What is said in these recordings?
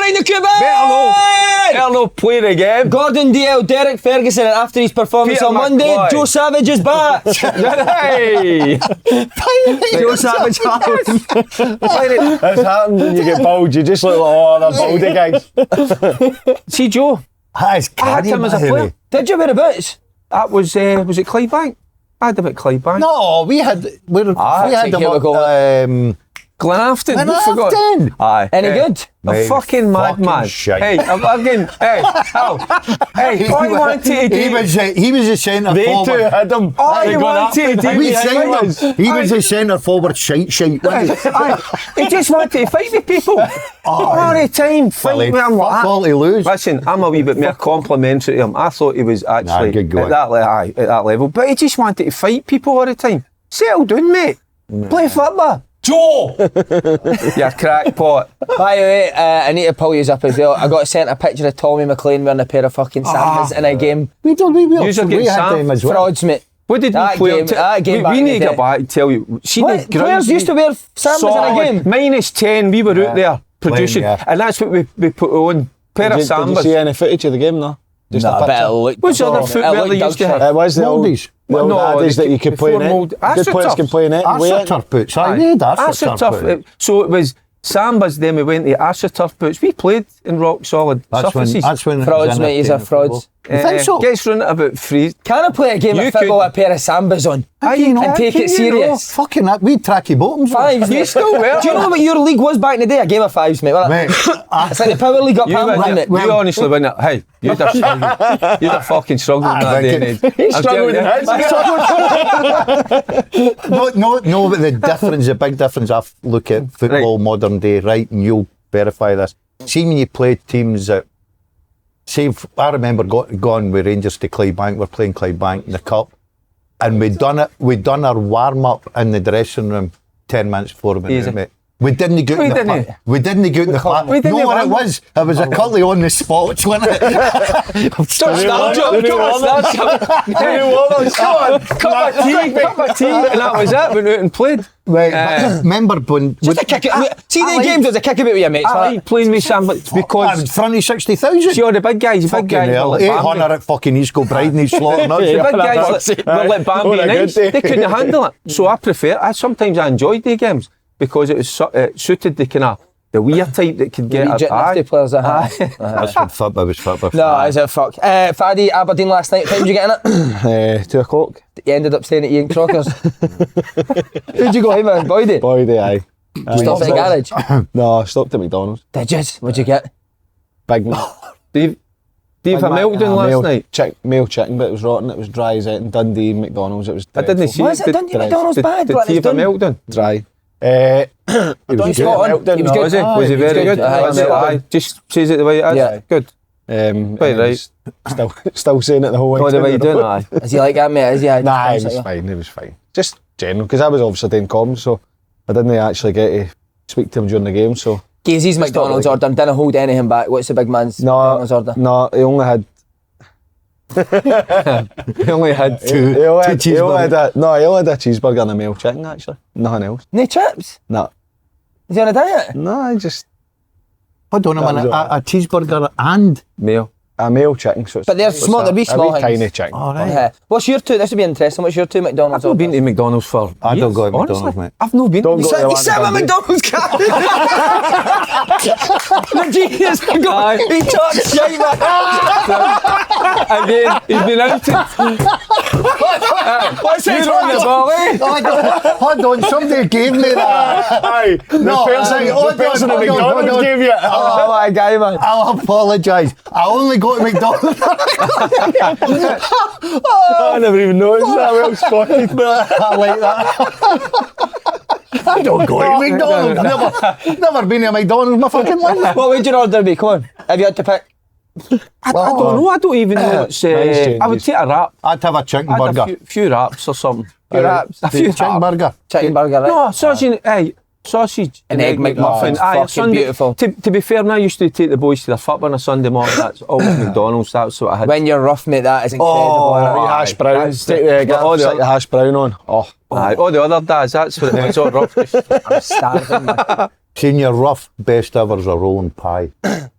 in the Cuba! Better no play the game. Gordon Dale, Derek Ferguson, and after his performance Peter on Monday, McCloy. Joe Savage is back. Hey! Joe Savage That's happened when you get bald. You just look like, oh, they're baldy guys. See Joe? That's I had him as a player. Did you whereabouts? That was it Clydebank? I had him at Clydebank. No, we had them up. Glenafton. Glenafton. Aye. Any good? A fucking madman. Hey, I'm getting. Hey, all you wanted to do. He was a centre forward. They two had him. All you wanted to do. He was a centre forward shite. He just wanted to fight with people. All the time. Fight with him. All to lose. Listen, I'm a wee bit more complimentary to him. I thought he was actually good going. at that level. But he just wanted to fight people all the time. Settle down, mate. Play football. Joe! You're a crackpot. By the way, I need to pull you up as well. I got sent a picture of Tommy McLean wearing a pair of fucking sandals in a game. We You're getting had them as well. Frauds, mate. What did That we play? game- that game we back in need the to day. get back and tell you. See What? the Players used to wear sandals in a game. -10, we were out there producing, yeah. and that's what we put on. Pair of Did you sambas. see any footage of the game, no? Just Nah, a but it picture. looked... What's the other footwear they used to have? It was the old Moldies. Addies that you could play in before it. mould- Good players can play in it. AstroTurf boots. I need AstroTurf AstroTurf. boots. So it was sambas, then we went to AstroTurf boots. We played in rock solid surfaces. That's when Frauds, mate, he's a frauds. You think so? Gets run about three. Can I play a game You of football could- with a pair of sambas on? How can you not? And take it serious? Fucking that. We'd tracky bottoms. Fives, You mate. still wear Do you know what your league was back in the day? A game of fives, mate. Mate, It's like the Power League up You, Hampden, mate. you honestly win it. Hey, you'd have struggled. You'd have fucking struggled in that day and age. He's I'm telling you. No, but the big difference, I look at football modern day, right, and you'll verify this. See when you play teams that, say, I remember going with Rangers to Clydebank, we're playing Clydebank in the Cup, and we'd done our warm-up in the dressing room 10 minutes before we went Easy. out, mate. We didn't go out in the didn't. park. We didn't go out in the park. We didn't know what it warm up. was? It was a cutly on the spot, wasn't it? Stop, cup of tea, and that was it. Went out and played. Right, but remember when... Just a kick it. See the games as a kick about with your mates. I right? like playing with sandals I because was front of 60,000. see all the big guys, Fucking hell, were like 800 Bambi. at fucking East Kilbride and he's slaughtering us. The big guys were like Bambi What a and good Ice. day. They couldn't handle it. So sometimes I enjoyed the games because it was suited the kind of the weird type that could get Legit aye. nifty players that That's when football was football. No, is it fuck? Faddy, Aberdeen last night. What time did you get in it? 2 o'clock. You ended up staying at Ian Crocker's. Who'd you go home with? Boydie? Boydie, aye. Stop at the garage. No, I stopped at McDonald's. Did you? What'd you get? Big Mac. Dave a meltdown last night. Meal chicken, but it was rotten. It was dry as it in Dundee, McDonald's. It was I didn't dreadful. see Was it Dundee McDonald's bad? Did Like, he it's have a done. meltdown? Dry. He was spot on. He was good. Was he? Was he he was very good. good? Aye, Was it? spot on. Aye. Just says it the way it is. Yeah. Good. Quite right. Still saying it the whole way. Not the way you doing it, aye. Is he like that, mate? Is he? Nah, it was fine. It was fine. Just general, because I was obviously doing comms, so I didn't actually get to speak to him during the game. So Gazy's McDonald's order. Didn't hold anything back. What's the big man's McDonald's order? no, he only had. He only had two. He only had a cheeseburger and a meal chicken. Actually, nothing else. No chips? No, Is he on a diet? no, I just Hold on a minute, a cheeseburger and... meal. a meal chicken. So it's, But they're small, they'll be small a wee things. tiny chicken. All right. Yeah. What's your two? This would be interesting. What's your two McDonald's I've not been orders? to McDonald's for I don't years, go to McDonald's, honestly. mate. I've not been. Don't go to the He one sat in with Dundee. McDonald's car. The genius guy. He talks shite, man. Again, he's been outed. What's You're his on the ball, eh? Hold on, somebody gave me that. Aye, No, the person at McDonald's gave you it. Oh, my guy, man. I'll apologise. I only go to McDonald's. I never even noticed that. Well spotted. I like that. I don't go to McDonald's. Never been to McDonald's in my fucking life. What would your order be? Come on. Have you had to pick? I don't know. I don't even know what's. Nice I would changes. take a wrap. I'd have a chicken I'd have burger. a few wraps or something. Few wraps. A few Chicken burger. Chicken burger, right? No, sausage. Hey, sausage An egg McMuffin. Aye, Fucking Sunday. beautiful. To be fair, when I used to take the boys to their football on a Sunday morning, that's always McDonald's. That's what I had. When you're rough, mate, that is incredible. isn't it? Wee hash brown. That's Take the egg all out, the- stick the hash brown on. Oh, Aye, all the other days, that's what it was. All rough. I'm starving, man. Senior rough, best ever's a rolling pie.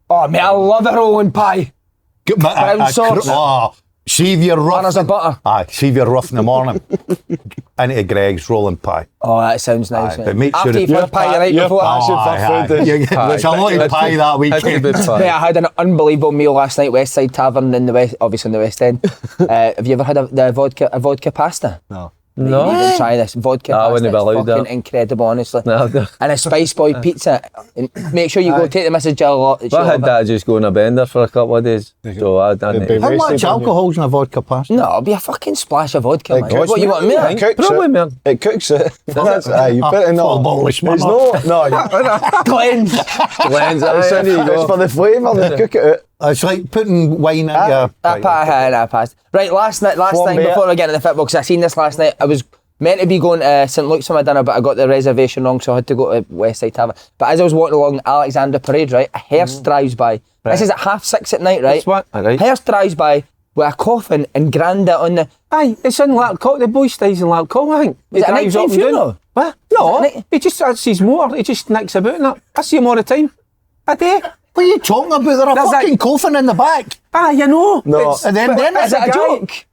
Oh, mate, I love a rolling pie. Brown sauce. See if you're rough. Banners of butter. Aye, see if you're rough in the morning. Into Greg's rolling pie. Oh, that sounds nice. But make sure After you've had pie the night before. There's a lot of pie that week. Mate, I had an unbelievable meal last night, West Side Tavern in the West, obviously in the West End. Have you ever had a vodka pasta? No. No. You didn't try this vodka pasta. wouldn't be allowed It's fucking that. incredible, honestly. No. And a Spice Boy pizza. And make sure you go take the Mrs. Jill a lot. I had that just going a bender for a couple of days. So I done It'd be it. How wasted much on you. alcohol's in a vodka pasta? No, it'll be a fucking splash of vodka, man. cooks What you it. want, me? It cooks Probably, it. man. It cooks it. That's, you put it in Full bottle of There's Smirnoff. no. Cleanse. Cleanse it. It's for the flavour. They cook it out. It's like putting wine in your... That passed. Right, last thing mate. before we get into the football, because I seen this last night. I was meant to be going to St Luke's for my dinner, but I got the reservation wrong, so I had to go to West Side Tavern. But as I was walking along Alexander Parade, right, a hearse drives by. This is at 6:30 at night, right? That's what? Right. Hearse drives by with a coffin and Granda on the... Aye, it's in Larkcock. The boy stays in Larkcock, I think. Is it a drives nighttime up and down. funeral? What? No, Is it a night- he just that's his motor. He just nicks about in that. I see him all the time. A day. What are you talking about? There's a There's fucking coffin in the back. Ah, you know. No. It's- And then Is it's it a guy. joke?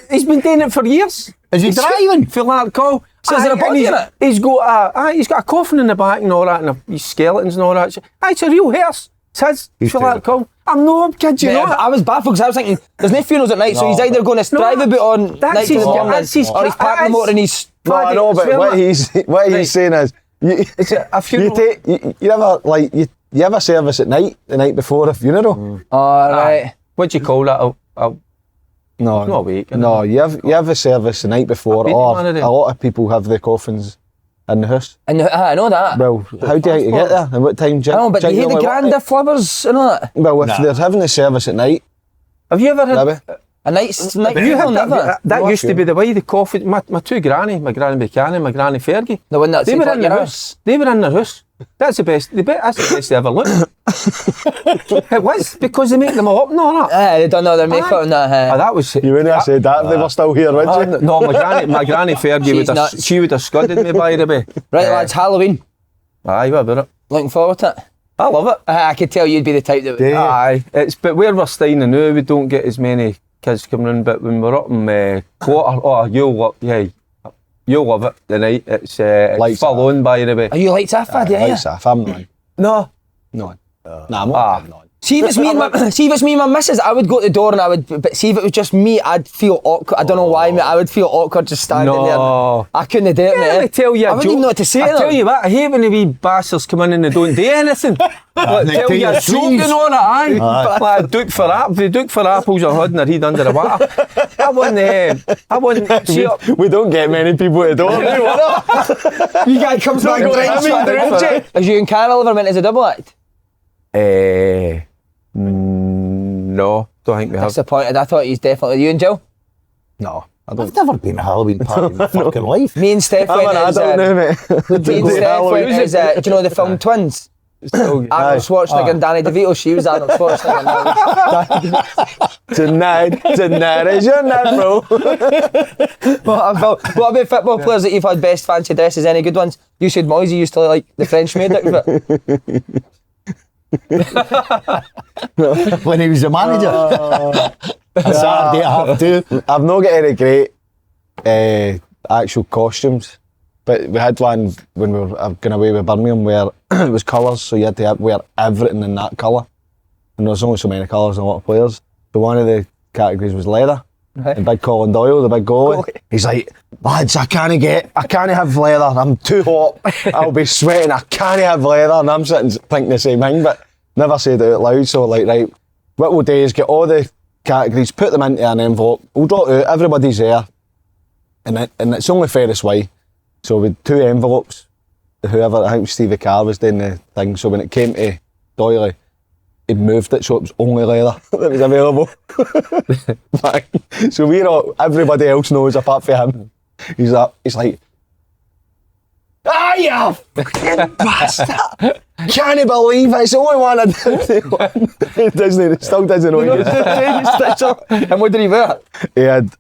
He's been doing it for years. Is he driving? For Larkcock. So is there a Aye, body and in it? He's got a coffin in the back and all that, and his skeletons and all that. Aye, it's a real hearse. It's his. He's For terrible. Larkcock. I'm no kid, you Yeah, know. but I was baffled because I was thinking, there's no funerals at night, so he's either going to drive a bit on that's night to his- the morning, that's his- or he's parking the motor and he's... No, I know, but what he's saying is, It's a funeral. you ever like you ever service at night, the night before a funeral? All right. What do you call that? No, not a week, No, you have a service the night before, been or one of them. a lot of people have the coffins in the house. And I know that. Well, how do you get there? And what time? I know, but do you hear the Granda flivers and all that? Well, if they're having the service at night, Have you ever had... maybe. A night You funeral, had never. that No, used to sure. be the way the coffin. My two granny, my granny Buchanan, my granny Fergie. The one that's They in were front in of the your house. They were in their house. That's the best. That's the best they ever looked. It was because they make them all up and all that. They don't know their makeup and that. That was. You wouldn't have said that if they were still here, would you? No, my granny Fergie She's would have. nuts. She would have scudded me by the way. Right, lads, Halloween. Aye, what about it? Looking forward to it. I love it. I could tell you'd be the type that would... Yeah. Aye, but where we're staying now, we don't get as many kids coming in. But when we're up in Quarter, you'll love it. The night it's Lights full on by the way. Are you lights off, Fad? Yeah. Lights off. I'm not. No, No. Nah, I'm not. See if it's me and my missus, I would go to the door and I would, but see if it was just me, I'd feel awkward. I don't know why, mate. I would feel awkward just standing No. there. I couldn't do it, mate. Let me tell you I a wouldn't joke. even know what to say I to them. tell you what, I hate when the wee bastards come in and they don't do anything. Like, They tell take you a your joke trees. and all that, aye. Like a duke for apples. The duke for apples are holding their head under the water. I wouldn't see up. We don't get many people at all. You guy comes back and drinks. As you and Carol ever went as a double act? No, don't think we have. Disappointed. I thought he's definitely... You and Jill? No, I I've don't. never been to a Halloween party in my fucking life. Me and Steph I'm went an as... adult now, mate. Me and Steph went as... Do you know the film Twins? Arnold Schwarzenegger and Danny DeVito. She was Arnold Schwarzenegger. and I was- Tonight is your night, bro. What about football players that you've had best fancy dresses? Any good ones? You said Moisey used to like the French maid outfit. When he was the manager. Saturday at 2. I've not got any great actual costumes, but we had one when we were going away with Birmingham where it was colours, so you had to wear everything in that colour. And there was only so many colours and a lot of players. So one of the categories was leather. Right. And big Colin Doyle, the big goalie, he's like, lads, I can't have leather, I'm too hot, I'll be sweating, I can't have leather. And I'm sitting thinking the same thing, but never said it out loud. So like, right, what we'll do is get all the categories, put them into an envelope, we'll draw it out, everybody's there, and it's only fair this way. So with 2 envelopes, whoever, I think Stevie Carr was doing the thing, so when it came to Doyle, he moved it so it was only leather that was available. So everybody else knows apart from him. He's like, you fucking bastard! Can't believe it's the only one I did. He still doesn't know. And what did he wear? He had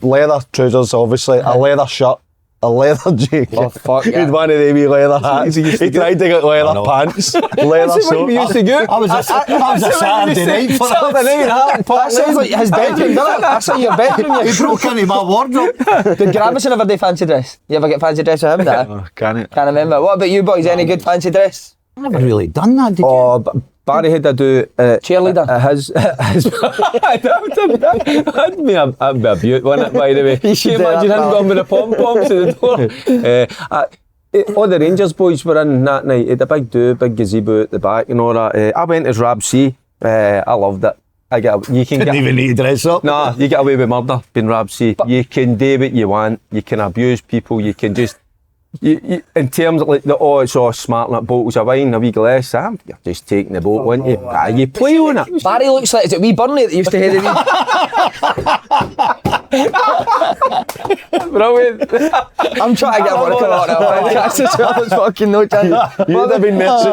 leather trousers, obviously, a leather shirt, a leather jacket. Oh, fuck, yeah. He'd one of them wee leather hats. He tried to get leather pants, leather socks. I was a Saturday night for that. That sounds like his bedroom, doesn't it? That's like your bedroom. He broke into my wardrobe. Did Gravison ever do fancy dress? You ever get fancy dress with him? Oh, can't Can't remember. What about you boys? Any good fancy dress? I never really done that, did you? Oh, Barry had to do Cheerleader. His that'd be a beaut, wouldn't it? By the way, You should you do imagine that, him going with the pom poms to the door. All the Rangers boys were in that night. Had a big big gazebo at the back and all that. I went as Rab C. I loved it. You can Didn't even need to dress up. Nah, you get away with murder being Rab C. You can do what you want. You can abuse people. You can just. You, in terms of like it's all smart like bottles of wine, a wee glass, you're just taking the boat, wouldn't you? You play on it. Barry looks like, is it wee Burnley that used to hear the Brilliant. I'm trying to get one to come out now. That's as well as fucking no chance. You'd have been merced to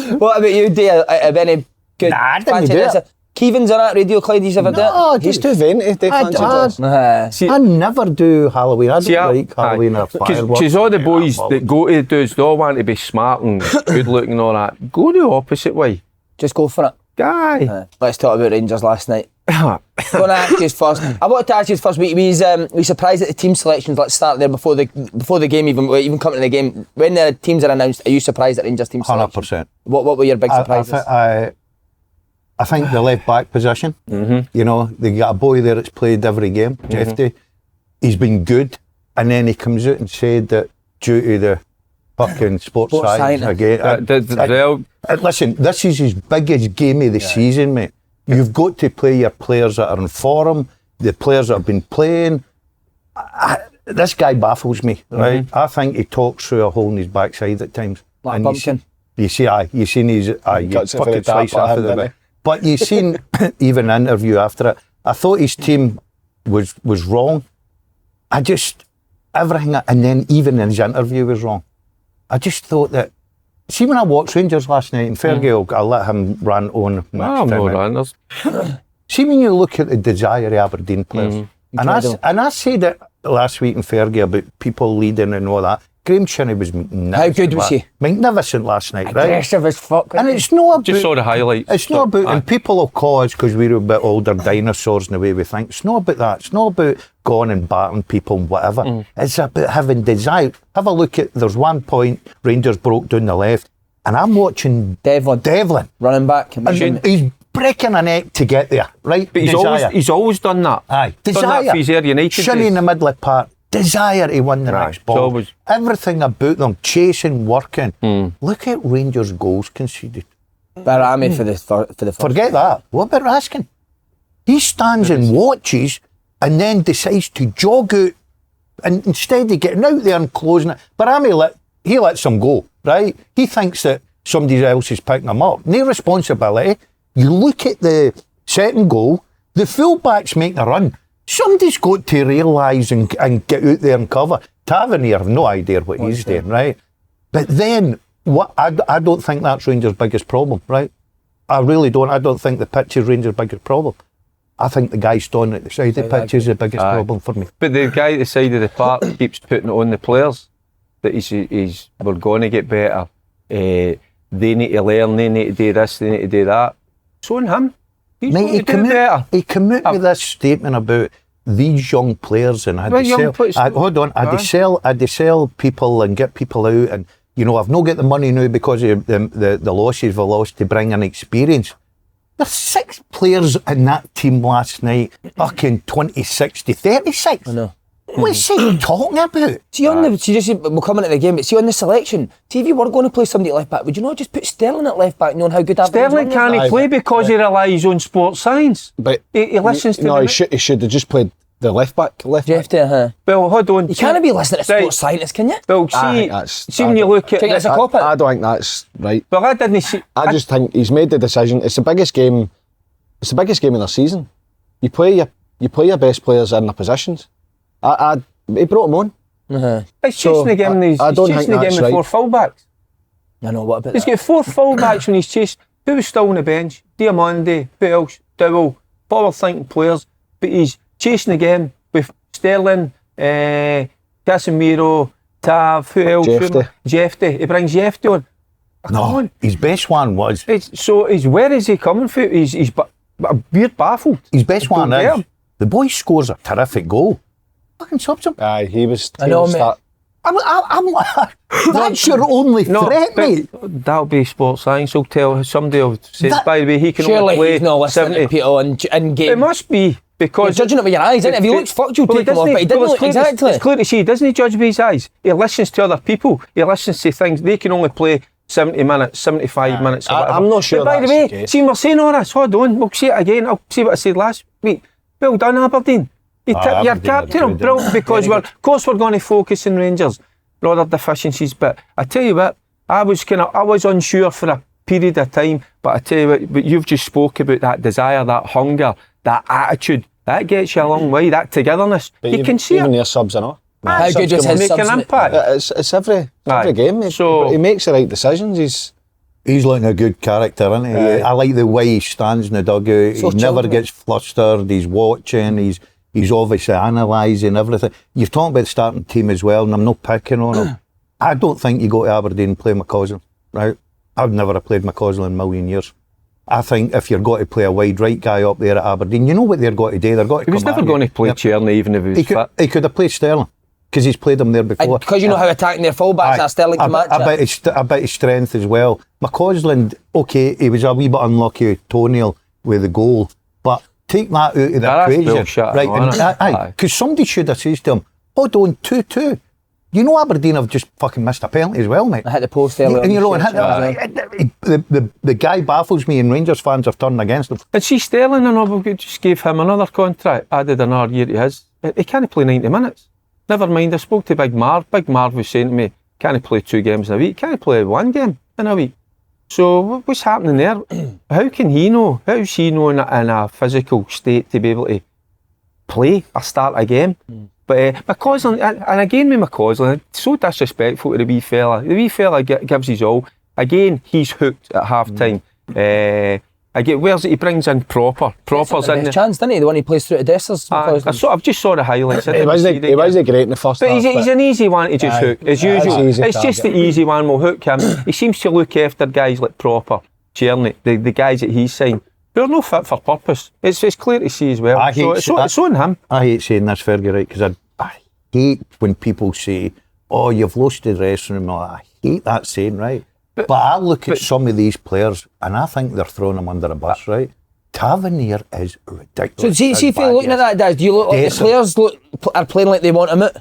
be What about you, Dale? Have any good Nah, I didn't fancy do dress? it. Keevan's on that Radio Clyde, he's ever done No, He's too vain to do fancy dress. See, I never do Halloween. I don't See, like Halloween or fireworks. Because all the boys that go to dudes, they all want to be smart and good looking and all that. Go the opposite way. Just go for it. Guy. Let's talk about Rangers last night. Going to ask you first. I wanted to ask you first. We surprised at the team selections. Let's start there before the game even coming to the game. When the teams are announced, are you surprised at Rangers team selections? 100%. What were your big surprises? I think the left back position, you know, they got a boy there that's played every game, Jeffy. He's been good, and then he comes out and said that due to the fucking sports science again. Listen, this is his biggest game of the season, mate. You've got to play your players that are in form, the players that have been playing. This guy baffles me, right? I think he talks through a hole in his backside at times. Like pumpkin. You seen his you fucking slice after the bit. But you seen even an interview after it. I thought his team was wrong. Everything, and then even in his interview was wrong. I just thought that. See, when I watched Rangers last night, and Fergie, I'll let him rant on. I'm no runners. See, when you look at the desire of Aberdeen players, and I said it last week in Fergie about people leading and all that. Graham Shinney was magnificent. How good was he? Magnificent last night, right? Aggressive as fuck. And it's not about... Just saw the highlights. It's not about... And people will call us because we're a bit older dinosaurs in the way we think. It's not about that. It's not about going and battering people and whatever. It's about having desire. Have a look at... There's one point, Rangers broke down the left, and I'm watching... Devlin. Running back. And he's breaking a neck to get there, right? But he's always done that. Aye. Done that for his Ayr United Shinney in the middle of the park. Desire to win the Right, next ball. so Everything about them, chasing, working. Look at Rangers' goals conceded. Barami for the first. Forget that. What about Raskin? He stands and watches and then decides to jog out, and instead of getting out there and closing it, Barami lets them go, right? He thinks that somebody else is picking him up. No responsibility. You look at the second goal, the full-backs make the run. Somebody's got to realise and get out there and cover. Tavernier, have no idea what he's doing, right? But then, I don't think that's Rangers' biggest problem, right? I really don't. I don't think the pitch is Rangers' biggest problem. I think the guy standing at the side of the pitch is the biggest problem for me. But the guy at the side of the park keeps putting it on the players that we're going to get better. They need to learn, they need to do this, they need to do that. It's on him. Mate, he came out with this statement about these young players and had to sell people and get people out, and you know, I've not got the money now because of the losses we've lost to bring in experience. There's 6 players in that team last night, fucking 26 to 36. I know. What's he talking about? See, we'll come into the game, but see on the selection, see if you were going to play somebody at left back, would you not just put Sterling at left back, knowing how good Sterling can't play because he relies on sports science. But he listens to he should have just played the left back. Jeff did, huh? Well, hold on. You can't be listening to sports scientists, can you? Well, see when you look at... I don't think that's right. Well, I didn't see... I just think he's made the decision. It's the biggest game. It's the biggest game of the season. You play your best players in their positions. He brought him on. He's chasing the game. He's chasing the game with 4 full-backs. I know, what about He's got 4 full-backs when he's chased. Who was still on the bench? Diamande, who else? Dowell, forward-thinking players. But he's chasing the game with Sterling, Casemiro, Tav, who else? Jefty. He brings Jefty on. No, his best one was. Where is he coming from? He's weird baffled. His best one Don't is. get him. The boy scores a terrific goal. Fucking subs him. Aye, he was. I know, mate. That's your only threat, mate. That'll be sports science. Will tell somebody. Will say, by the way, he can Surely only play he's not listening 70. to people in game. It must be because You're judging it with your eyes, isn't it? If he looks fucked, you'll take him off, but he didn't look exactly. It's clear to see. He doesn't judge with his eyes. He listens to other people. He listens to things. They can only play 70 minutes, 75 minutes. Or whatever. I'm not sure. But by the way, see, we're saying all this. Hold on, we'll see it again. I'll see what I said last week. Well done, Aberdeen. Your Aberdeen captain, are good, brilliant, because of course we're going to focus on Rangers, other deficiencies. But I tell you what, I was unsure for a period of time. But I tell you what, but you've just spoke about that desire, that hunger, that attitude. That gets you a long way. That togetherness. But you can see even it. their subs and all. How good was his Make subs? an impact. It's every game. Mate. So he makes the right decisions. He's looking a good character, isn't he? I like the way he stands in the dugout. So He never chilled, gets flustered. He's watching. He's obviously analysing everything. You're talking about the starting team as well, and I'm not picking on him. I don't think you go to Aberdeen and play McCausland, right? I've never have played McCausland in a million years. I think if you're going to play a wide right guy up there at Aberdeen, you know what they're going to do. They're going to. he was never going to play Tierney, even if he was fit. He could have played Sterling because he's played him there before. Because you know how attacking their fullbacks are Sterling can match it. About his strength as well. McCausland, okay, he was a wee bit unlucky with toenail with the goal, but take that out of the That's equation, bullshit, right? Because somebody should have said to him, "Hold on, 2-2." You know Aberdeen have just fucking missed a penalty as well, mate. I hit the post earlier. And the guy baffles me, and Rangers fans have turned against him. And see, Sterling and all, just gave him another contract, added another year to his. He can't play 90 minutes. Never mind, I spoke to Big Marv. Big Marv was saying to me, can't play 2 games in a week, can't play 1 game in a week. So what's happening there? How can he know? How does he know in a physical state to be able to play or start a game? But McCausland, and again with McCausland, so disrespectful to the wee fella. The wee fella gives his all. Again, he's hooked at half time. Again, where's it? He brings in Proper's in there. Chance, didn't he? The one he plays through to Dessers. I've just saw the highlights. He wasn't great in the first half. But he's an easy one to just hook, as usual. It's just the easy one will hook him. He seems to look after guys like Proper, Tierney, the guys that he's signed. They're no fit for purpose. It's clear to see as well. It's on him. I hate saying this, Fergie, right? Because I hate when people say, "Oh, you've lost the dressing room." I hate that saying, right? But I look at some of these players and I think they're throwing them under a bus, right? Tavernier is ridiculous. So see if you're looking at that, Daz, do you look like the players are playing like they want him out?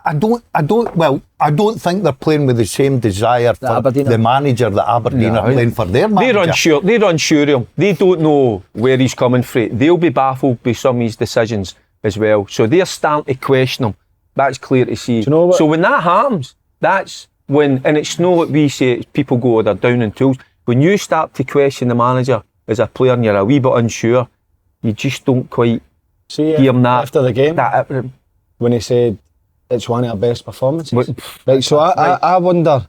I don't think they're playing with the same desire for the manager that Aberdeen are playing for their manager. They're unsure of him. They don't know where he's coming from. They'll be baffled by some of his decisions as well. So they're starting to question him. That's clear to see. So when that happens, that's when, and it's not what we say, people go, they're down in tools. When you start to question the manager as a player and you're a wee bit unsure, you just don't quite give him that. After the game, when he said, it's one of our best performances. Right, so I wonder,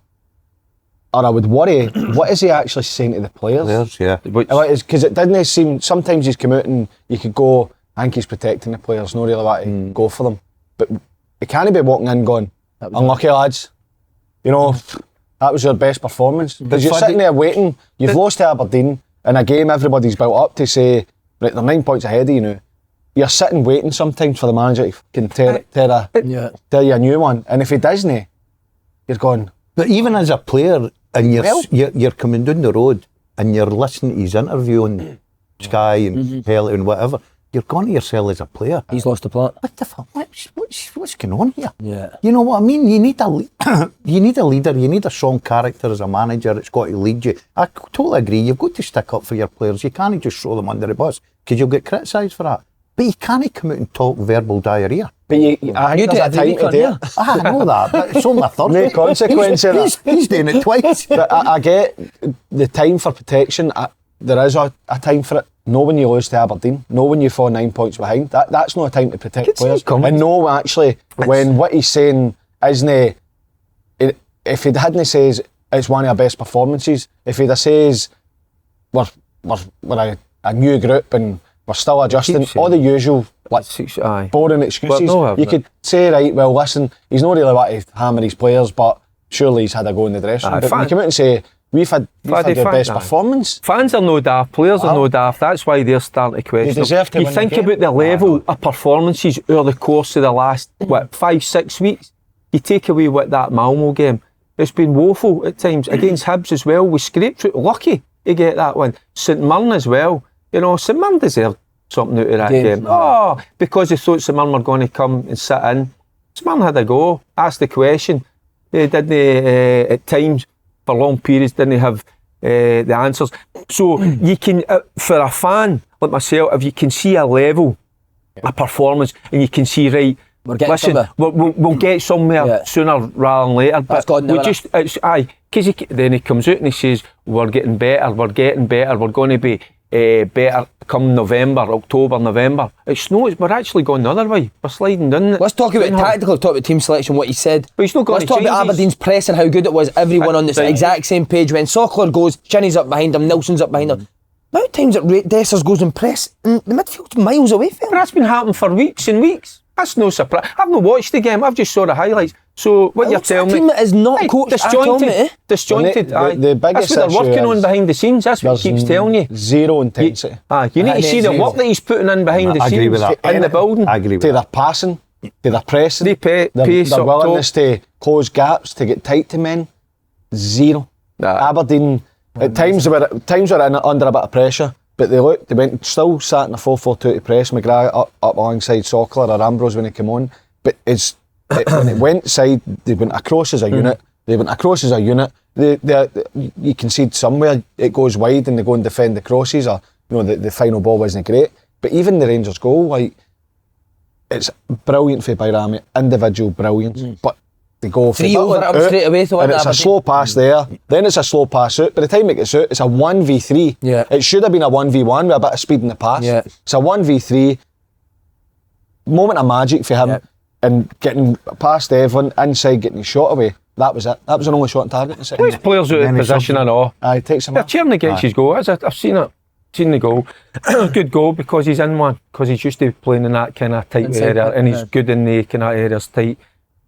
or I would worry, what is he actually saying to the players? Because it didn't seem, sometimes he's come out and you could go, I think he's protecting the players, not really want to go for them. But he can't be walking in going, unlucky lads, you know, that was your best performance. Because you're sitting there waiting, you've lost to Aberdeen, in a game everybody's built up to say, right, they're 9 points ahead of you now. You're sitting waiting sometimes for the manager to tell you a new one. And if he doesn't, you're going. But even as a player, and you're coming down the road and you're listening to his interview on Sky and Pellet and whatever, you're going to yourself as a player. He's lost the plot. What the fuck? What's going on here? Yeah. You know what I mean? You need a leader. You need a strong character as a manager. It's got to lead you. I totally agree. You've got to stick up for your players. You can't just throw them under the bus because you'll get criticised for that. But you can't come out and talk verbal diarrhea. But I think there's a time to do it. I know that, but it's only a third. No consequence of that. He's doing it twice. But I get the time for protection. There is a time for it. No when you lose to Aberdeen. No when you fall 9 points behind. That's not a time to protect players. And no, actually, when what he's saying isn't... If he hadn't says it's one of our best performances, if he'd have says we're a new group and we're still adjusting. Keep All the usual Aye. boring excuses. Well, no, You could say, right, well, listen, he's not really wanting to hammer his players, but surely he's had a go in the dressing room. Aye, But fan- you come out and say, we've had our best aye. performance. Fans are no daft, players are no daft. That's why they're starting to question. deserve to You win the think game. about the level of performances over the course of the last 5-6 weeks. You take away what that Malmo game. It's been woeful at times against Hibs as well. We scraped through, lucky to get that one. St Mirren as well. You know, St Mirren deserved something out of that game. Oh, because they thought St Mirren were going to come and sit in. St Mirren had a go. Asked the question. They didn't at times for long periods didn't have the answers. So you can, for a fan like myself, if you can see a level, a performance, and you can see we're getting listen, somewhere. we'll get somewhere sooner rather than later. That's But gone now, we just it's because then he comes out and he says we're getting better, we're going to be better come November, October, November. It's no, we're actually going the other way. We're sliding down. Let's talk about tactical, talk about team selection, what he said. But he's not got Let's to talk change about his- Aberdeen's press and how good it was. Everyone on the Right. exact same page. When Sockler goes, Chinny's up behind him, Nilsson's up behind him. The amount of times that Dessers goes and press, and the midfield's miles away from But him. that's been happening for weeks and weeks. That's no surprise. I've not watched the game. I've just saw the highlights. So what you're looks like a telling team me? that is not Aye, coached at all, mate. disjointed. The- aye. the biggest That's what they're working issue on is behind the scenes. That's what he keeps telling you. Zero intensity. You need to see the Zero. work that he's putting in behind the I scenes agree with that. in the building. I agree with To that. their passing, to their pressing, They pace their up willingness to close gaps, to get tight to men. Zero. Nah. Aberdeen, at times they were under a bit of pressure, but they still sat in the 4-4-2 to press McGrath up alongside Sockler or Ambrose when he came on. But when it went side, they went across as a unit. They went across as a unit. You concede somewhere, it goes wide and they go and defend the crosses, or the final ball wasn't great. But even the Rangers goal, like, it's brilliant for Bayrami, individual brilliance. But they go for 3 over him straight away to win and it's a Aberdeen. slow pass there. Then it's a slow pass out. By the time it gets out, it's a 1v3. Yeah. It should have been a 1v1 with a bit of speed in the pass. Yeah. It's a 1v3. Moment of magic for him. Yeah. And getting past everyone, inside, getting his shot away. That was it. That was the only shot on target. in the second Plays half. players out of Then he's position and all. Aye, takes him They're out. cheering against his goal. I've seen it. Seen the goal. Good goal because he's in one. Because he's used to playing in that kind of tight Inside area, back, and he's yeah. good in the kind of areas tight.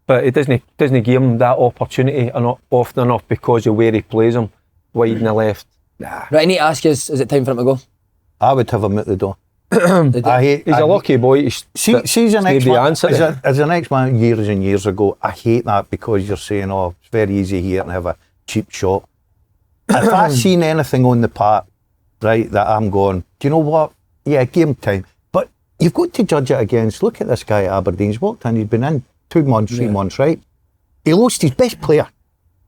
But it doesn't give him that opportunity often enough because of where he plays him, wide in the left. Right, I need to ask you, is it time for him to go? I would have him at the door. He's He's a lucky boy. See the next the one. answer. As the next one years and years ago, I hate that because you're saying, oh, it's very easy here and have a cheap shot. If I've seen anything on the park, right, that I'm going, do you know what? Yeah, game time. But you've got to judge it against, look at this guy at Aberdeen. He's walked in, he's been in 2 months, 3 months, right? He lost his best player.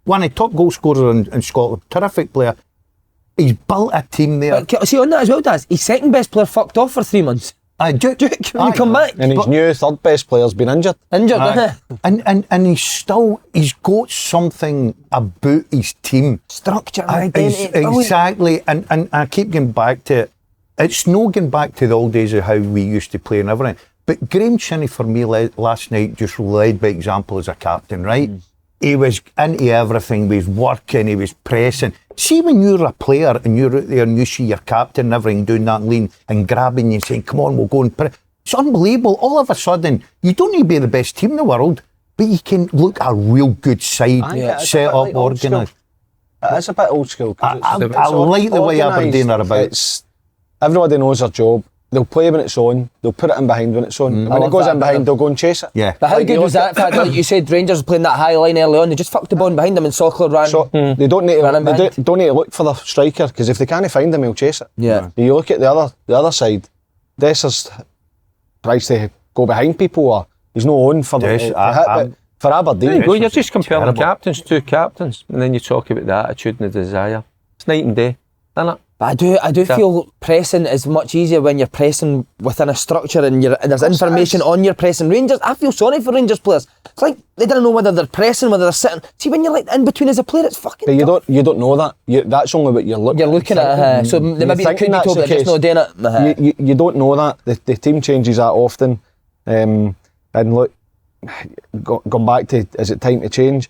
One of the top goal scorers in Scotland. Terrific player. He's built a team there. But, see, on that as well, Daz, his second best player fucked off for 3 months. Duke, When you come back, And his new third best player's been injured. injured. And he's got something about his team. Structure, identity. brilliant. Exactly, and I keep going back to it. It's no going back to the old days of how we used to play and everything. But Graham Chinney, for me, last night just led by example as a captain, right? He was into everything, he was working, he was pressing. See, when you're a player and you're out there and you see your captain and everything doing that lean and grabbing you and saying, come on, we'll go and press. It's unbelievable. All of a sudden, you don't need to be the best team in the world, but you can look a real good side, set up, organised. It's a bit old school. 'cause I it's like the way organised. Aberdeen are about. It's, everybody knows their job. They'll play when it's on. They'll put it in behind when it's on. And when I it goes love in that, behind, they'll go and chase it. Yeah. But how Like, good you was look that fact? Like you said, Rangers playing that high line early on. They just fucked the ball behind them and Sockler ran. So they don't need to, Running they behind. don't need to look for the striker, because if they can't find him, he'll chase it. Yeah. You look at the other side. Dessers tries to go behind people, or he's no on for the Yes, hit. But for Aberdeen, There you go. You're just comparing terrible. captains, 2 captains, and then you talk about the attitude and the desire. It's night and day, isn't it? But I do feel pressing is much easier when you're pressing within a structure and there's information on your pressing. Rangers, I feel sorry for Rangers players. It's like they don't know whether they're pressing, whether they're sitting. See, when you're like in between as a player, it's fucking but tough. you don't know that. That's only what you're looking. You're looking at so maybe they thinking could be that's told the they're just case. not doing it. You don't know that. The team changes that often. And look, going back to, is it time to change?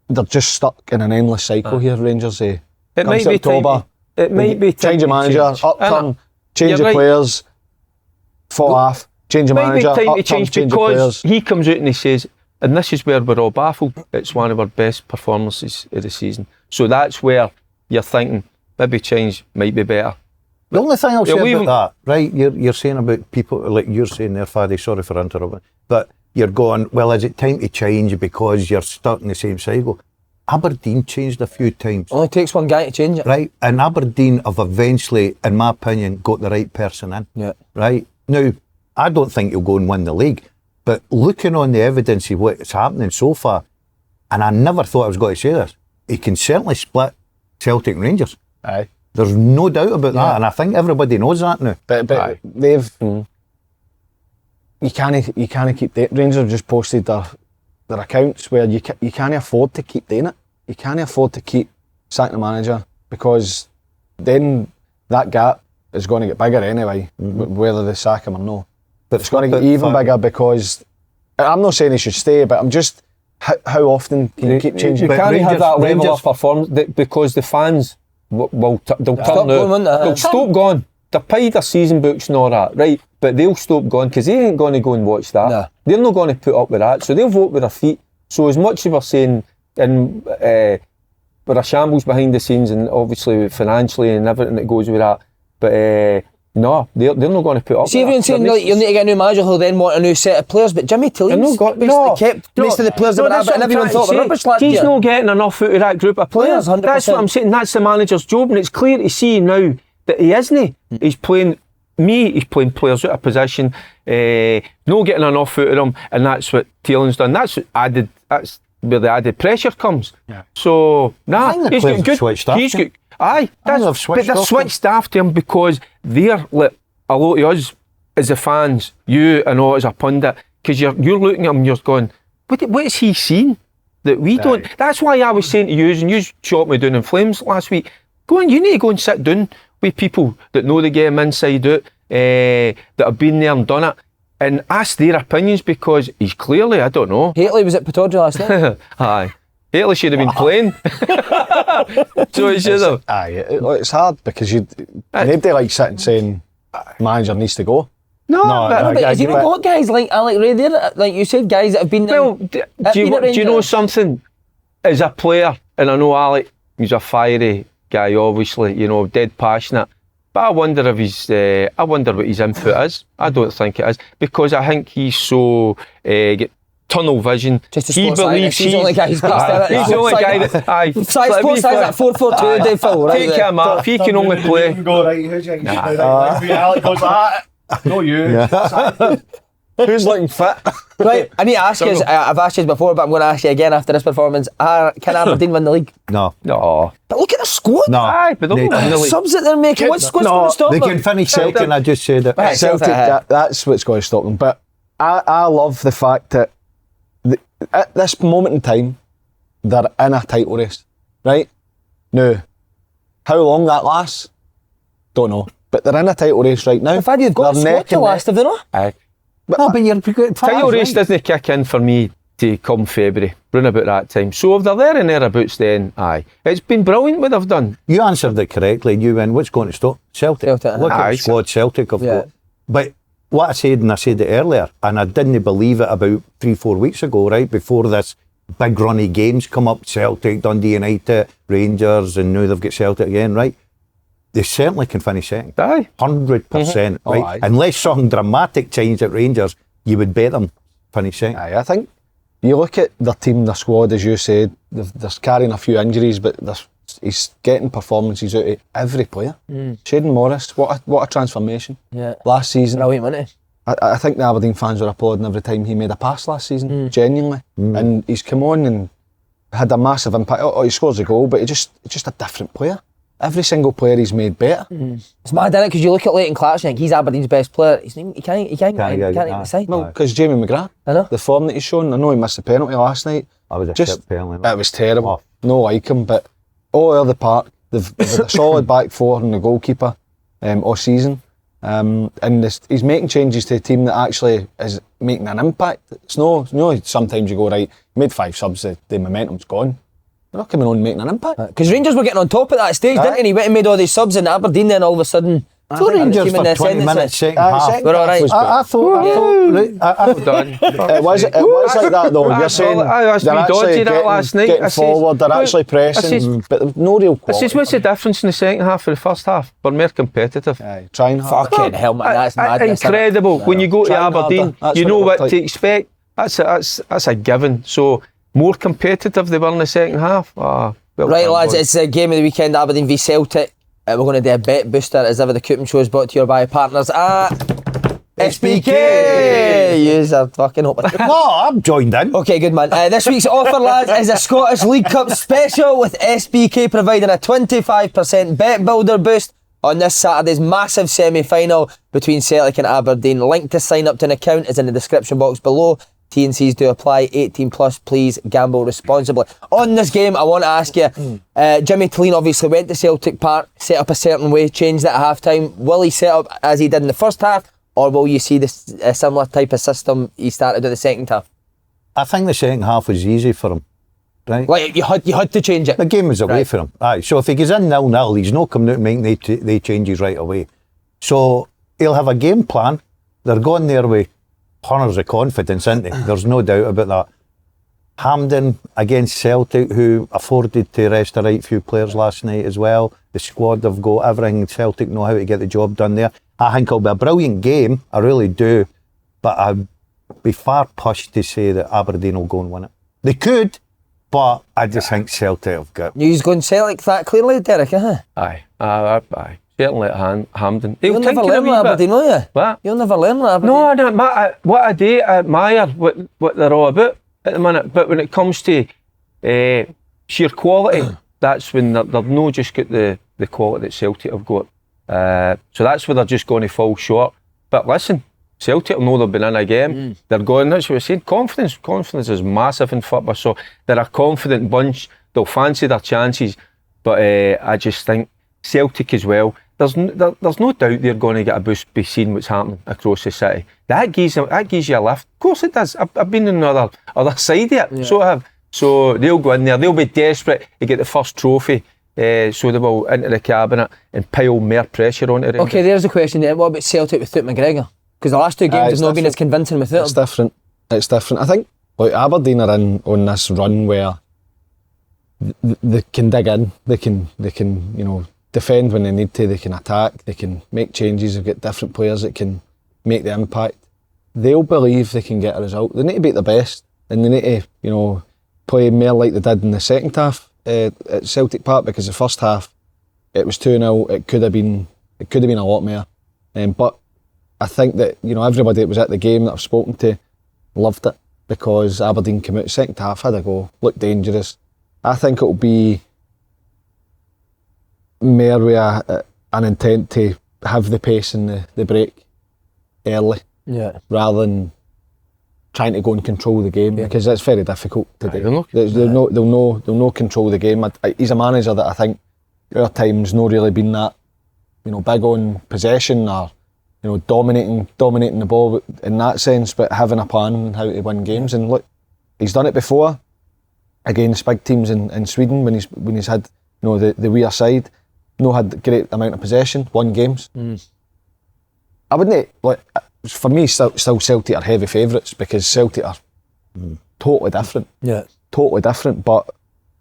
They're just stuck in an endless cycle here, Rangers. It might be time. It might be time change of to manager, change, upturn, change You're the right. players, fall off, change the Might be manager, time to up change change the because players. he comes out and he says, and this is where we're all baffled, it's one of our best performances of the season. So that's where you're thinking, maybe change might be better. The only thing I'll Yeah, say we about that, right, you're saying about people, like you're saying there, Faddy, sorry for interrupting, but you're going, well, is it time to change because you're stuck in the same cycle? Aberdeen changed a few times. Only takes one guy to change it. Right, and Aberdeen have eventually, in my opinion, got the right person in. Yeah. Right, now, I don't think he'll go and win the league, but looking on the evidence of what's happening so far, and I never thought I was going to say this, he can certainly split Celtic and Rangers. Aye. There's no doubt about that, and I think everybody knows that now. But they've you can't keep the Rangers have just posted their accounts where you can't afford to keep doing it. You can't afford to keep sacking the manager because then that gap is going to get bigger anyway, whether they sack him or no. But it's going to get even bigger because I'm not saying he should stay, but I'm just how often can you keep changing? You can't have that level Rangers- of performance because the fans they'll turn Stop going, won't out. they? They'll stop going. They're paid their season books and all that, right? But they'll stop going because they ain't going to go and watch that. No. They're not going to put up with that, so they'll vote with their feet. So as much as we're saying, and we're a shambles behind the scenes, and obviously financially and everything that goes with that, but no, they're not going to put up. See, with everyone's that. saying like, you'll need to get a new manager who'll then want a new set of players, but Jimmy Tilly's basically kept most of the players that were at, and everyone thought were rubbish last He's year. not getting enough out of that group of players. 100%. That's what I'm saying. That's the manager's job, and it's clear to see now that he isn't. He's playing players out of position, not getting enough out of them, and that's what Taylor's done. That's where the added pressure comes. Yeah. So I think the he's players got have good. switched after He's him. got. Aye, they've but switched they're off switched after him because they're like a lot of us as the fans, you and all as a pundit, because you're looking at him and you're going, what is he seen that we don't? That's why I was saying to you, and you shot me down in flames last week, go on, you need to go and sit down with people that know the game inside out, that have been there and done it, and ask their opinions, because he's clearly, I don't know. Haley was at Pittodrie last night. Aye. Haley should have been playing. So he should have. Aye, it's hard because nobody likes sitting saying manager needs to go. No, But has he not got guys like Alec Ray there? Like you said, guys that have been there. well, do you know something? As a player, and I know Alec, he's a fiery guy, obviously, dead passionate. But I wonder if I wonder what his input is. I don't think it is, because I think he's so get tunnel vision. Just a He sports believes scientist. He's the only guy who's based Aye, there. he's the only guy that. Aye. Sports science at 4-4-2 day full, right? Take him out. If he can only play. Go right, who's you? Alec goes, no you. Who's looking fit? Right, I need to ask you, I've asked you before, but I'm going to ask you again after this performance. Can Aberdeen win the league? No. But look at the squad. No. Aye, but they'll win the league. Subs that they're making. What's going to stop They them? can finish second, I just said it. Right, Celtic, that's what's going to stop them. But I love the fact that at this moment in time, they're in a title race, right? Now, how long that lasts, don't know. But they're in a title race right now. In fact, you've got a They're squad neck to and last, have they not? Aye. No, but you're Title race doesn't kick in for me to come February, round about that time. So if they're there and thereabouts, then aye. It's been brilliant what they've done. You answered it correctly, and you went, what's going to stop Celtic? Celtic, Look at aye. the squad Celtic have Yeah. got. But what I said, and I said it earlier, and I didn't believe it about 3-4 weeks ago, right, before this big run of games come up, Celtic, Dundee United, Rangers, and now they've got Celtic again, right? They certainly can finish second. Aye. 100%, right? aye. Unless something dramatic changed at Rangers, you would bet them finish second. Aye, I think you look at their team, their squad, as you said, they're carrying a few injuries, but he's getting performances out of every player. Shaden Morris, what a transformation. Yeah. Last season, Brilliant, wasn't he? I think the Aberdeen fans were applauding every time he made a pass last season, genuinely. And he's come on and had a massive impact. He scores a goal, but he's just a different player. Every single player he's made better. It's mad, isn't it? Because you look at Leighton Clarkson, like he's Aberdeen's best player. He can't get the side. Well, because Jamie McGrath, I know. the form that he's shown, I know he missed the penalty last night. I was a Just- shit penalty. It was terrible. Oh. No like him, but all over the park, they've had a solid back four and the goalkeeper all season. And he's making changes to a team that actually is making an impact. It's no, sometimes you go, right, made 5 subs, the momentum's gone. They're not coming on and making an impact. Because Rangers were getting on top at that stage, didn't they? And he went and made all these subs, and Aberdeen then all of a sudden So Rangers for 20 minutes, second half. We're all right. I thought, Done. It was like that though. You're saying I they're actually last night. getting forward, they're actually pressing, but no real This is quality. what's the difference in the second half and the first half. We're more competitive. Aye, trying hard. Fucking hell, man, that's madness. Incredible. When you go to Trying Aberdeen, harder. That's you what know it what looked to like. expect. That's a given. So more competitive they were in the second half. Well Right, done, lads, boys. it's the game of the weekend, Aberdeen v Celtic. We're going to do a bet booster as ever. The Coupon Show is brought to you by partners at SPK. Yous are fucking hopeless. no, I'm joined in. Okay, good man. This week's offer, lads, is a Scottish League Cup special with SPK providing a 25% bet builder boost on this Saturday's massive semi-final between Celtic and Aberdeen. Link to sign up to an account is in the description box below. T&Cs do apply. 18 plus, please gamble responsibly. On this game, I want to ask you, Jimmy Clement obviously went to Celtic Park, set up a certain way, changed it at half time. Will he set up as he did in the first half, or will you see this similar type of system he started with the second half? I think the second half was easy for him. Right? Like, you had to change it. The game was away Right. for him. Aye, so if he goes in 0-0, he's not coming out and making they changes right away. So he'll have a game plan. They're going there with corners of confidence, isn't they? There's no doubt about that. Hampden against Celtic, who afforded to rest a right few players last night as well. The squad have got everything. Celtic know how to get the job done there. I think it'll be a brilliant game. I really do. But I'd be far pushed to say that Aberdeen will go and win it. They could, but I just think Celtic have got. You're going Celtic that clearly, Derek, huh? Aye. Certainly at Hampden. You'll never learn with Aberdeen, will you? What? You'll never learn with Aberdeen. No, I don't. What I do, I admire what they're all about at the minute. But when it comes to sheer quality, that's when they've not just got the quality that Celtic have got. So that's where they're just going to fall short. But listen, Celtic know they've been in a game. They're going, that's what we're saying. Confidence is massive in football. So they're a confident bunch. They'll fancy their chances. But I just think Celtic as well, there's no doubt they're going to get a boost by seeing what's happening across the city. That gives you a lift. Of course it does. I've been on the other side of it. So I have. So they'll go in there. They'll be desperate to get the first trophy. So they will into the cabinet and pile more pressure on it. Okay, there's a question there. What about Celtic without McGregor? Because the last two games have not been as convincing without It's him. different. It's different. I think like Aberdeen are in on this run where they can dig in. They can defend when they need to. They can attack. They can make changes. They've got different players that can make the impact. They'll believe they can get a result. They need to be at their best, and they need to play more like they did in the second half at Celtic Park, because the first half it was 2-0. It could have been a lot more. But I think that everybody that was at the game that I've spoken to loved it, because Aberdeen came out second half, had a go, looked dangerous. I think it'll be more with an intent to have the pace and the break early, rather than trying to go and control the game, because it's very difficult to do. They'll no control the game. He's a manager that I think our time's not really been that big on possession or dominating the ball in that sense, but having a plan on how to win games. And look, he's done it before against big teams in Sweden when he's had the weir side, had a great amount of possession, won games. I wouldn't for me still Celtic are heavy favourites, because Celtic are totally different. Totally different, but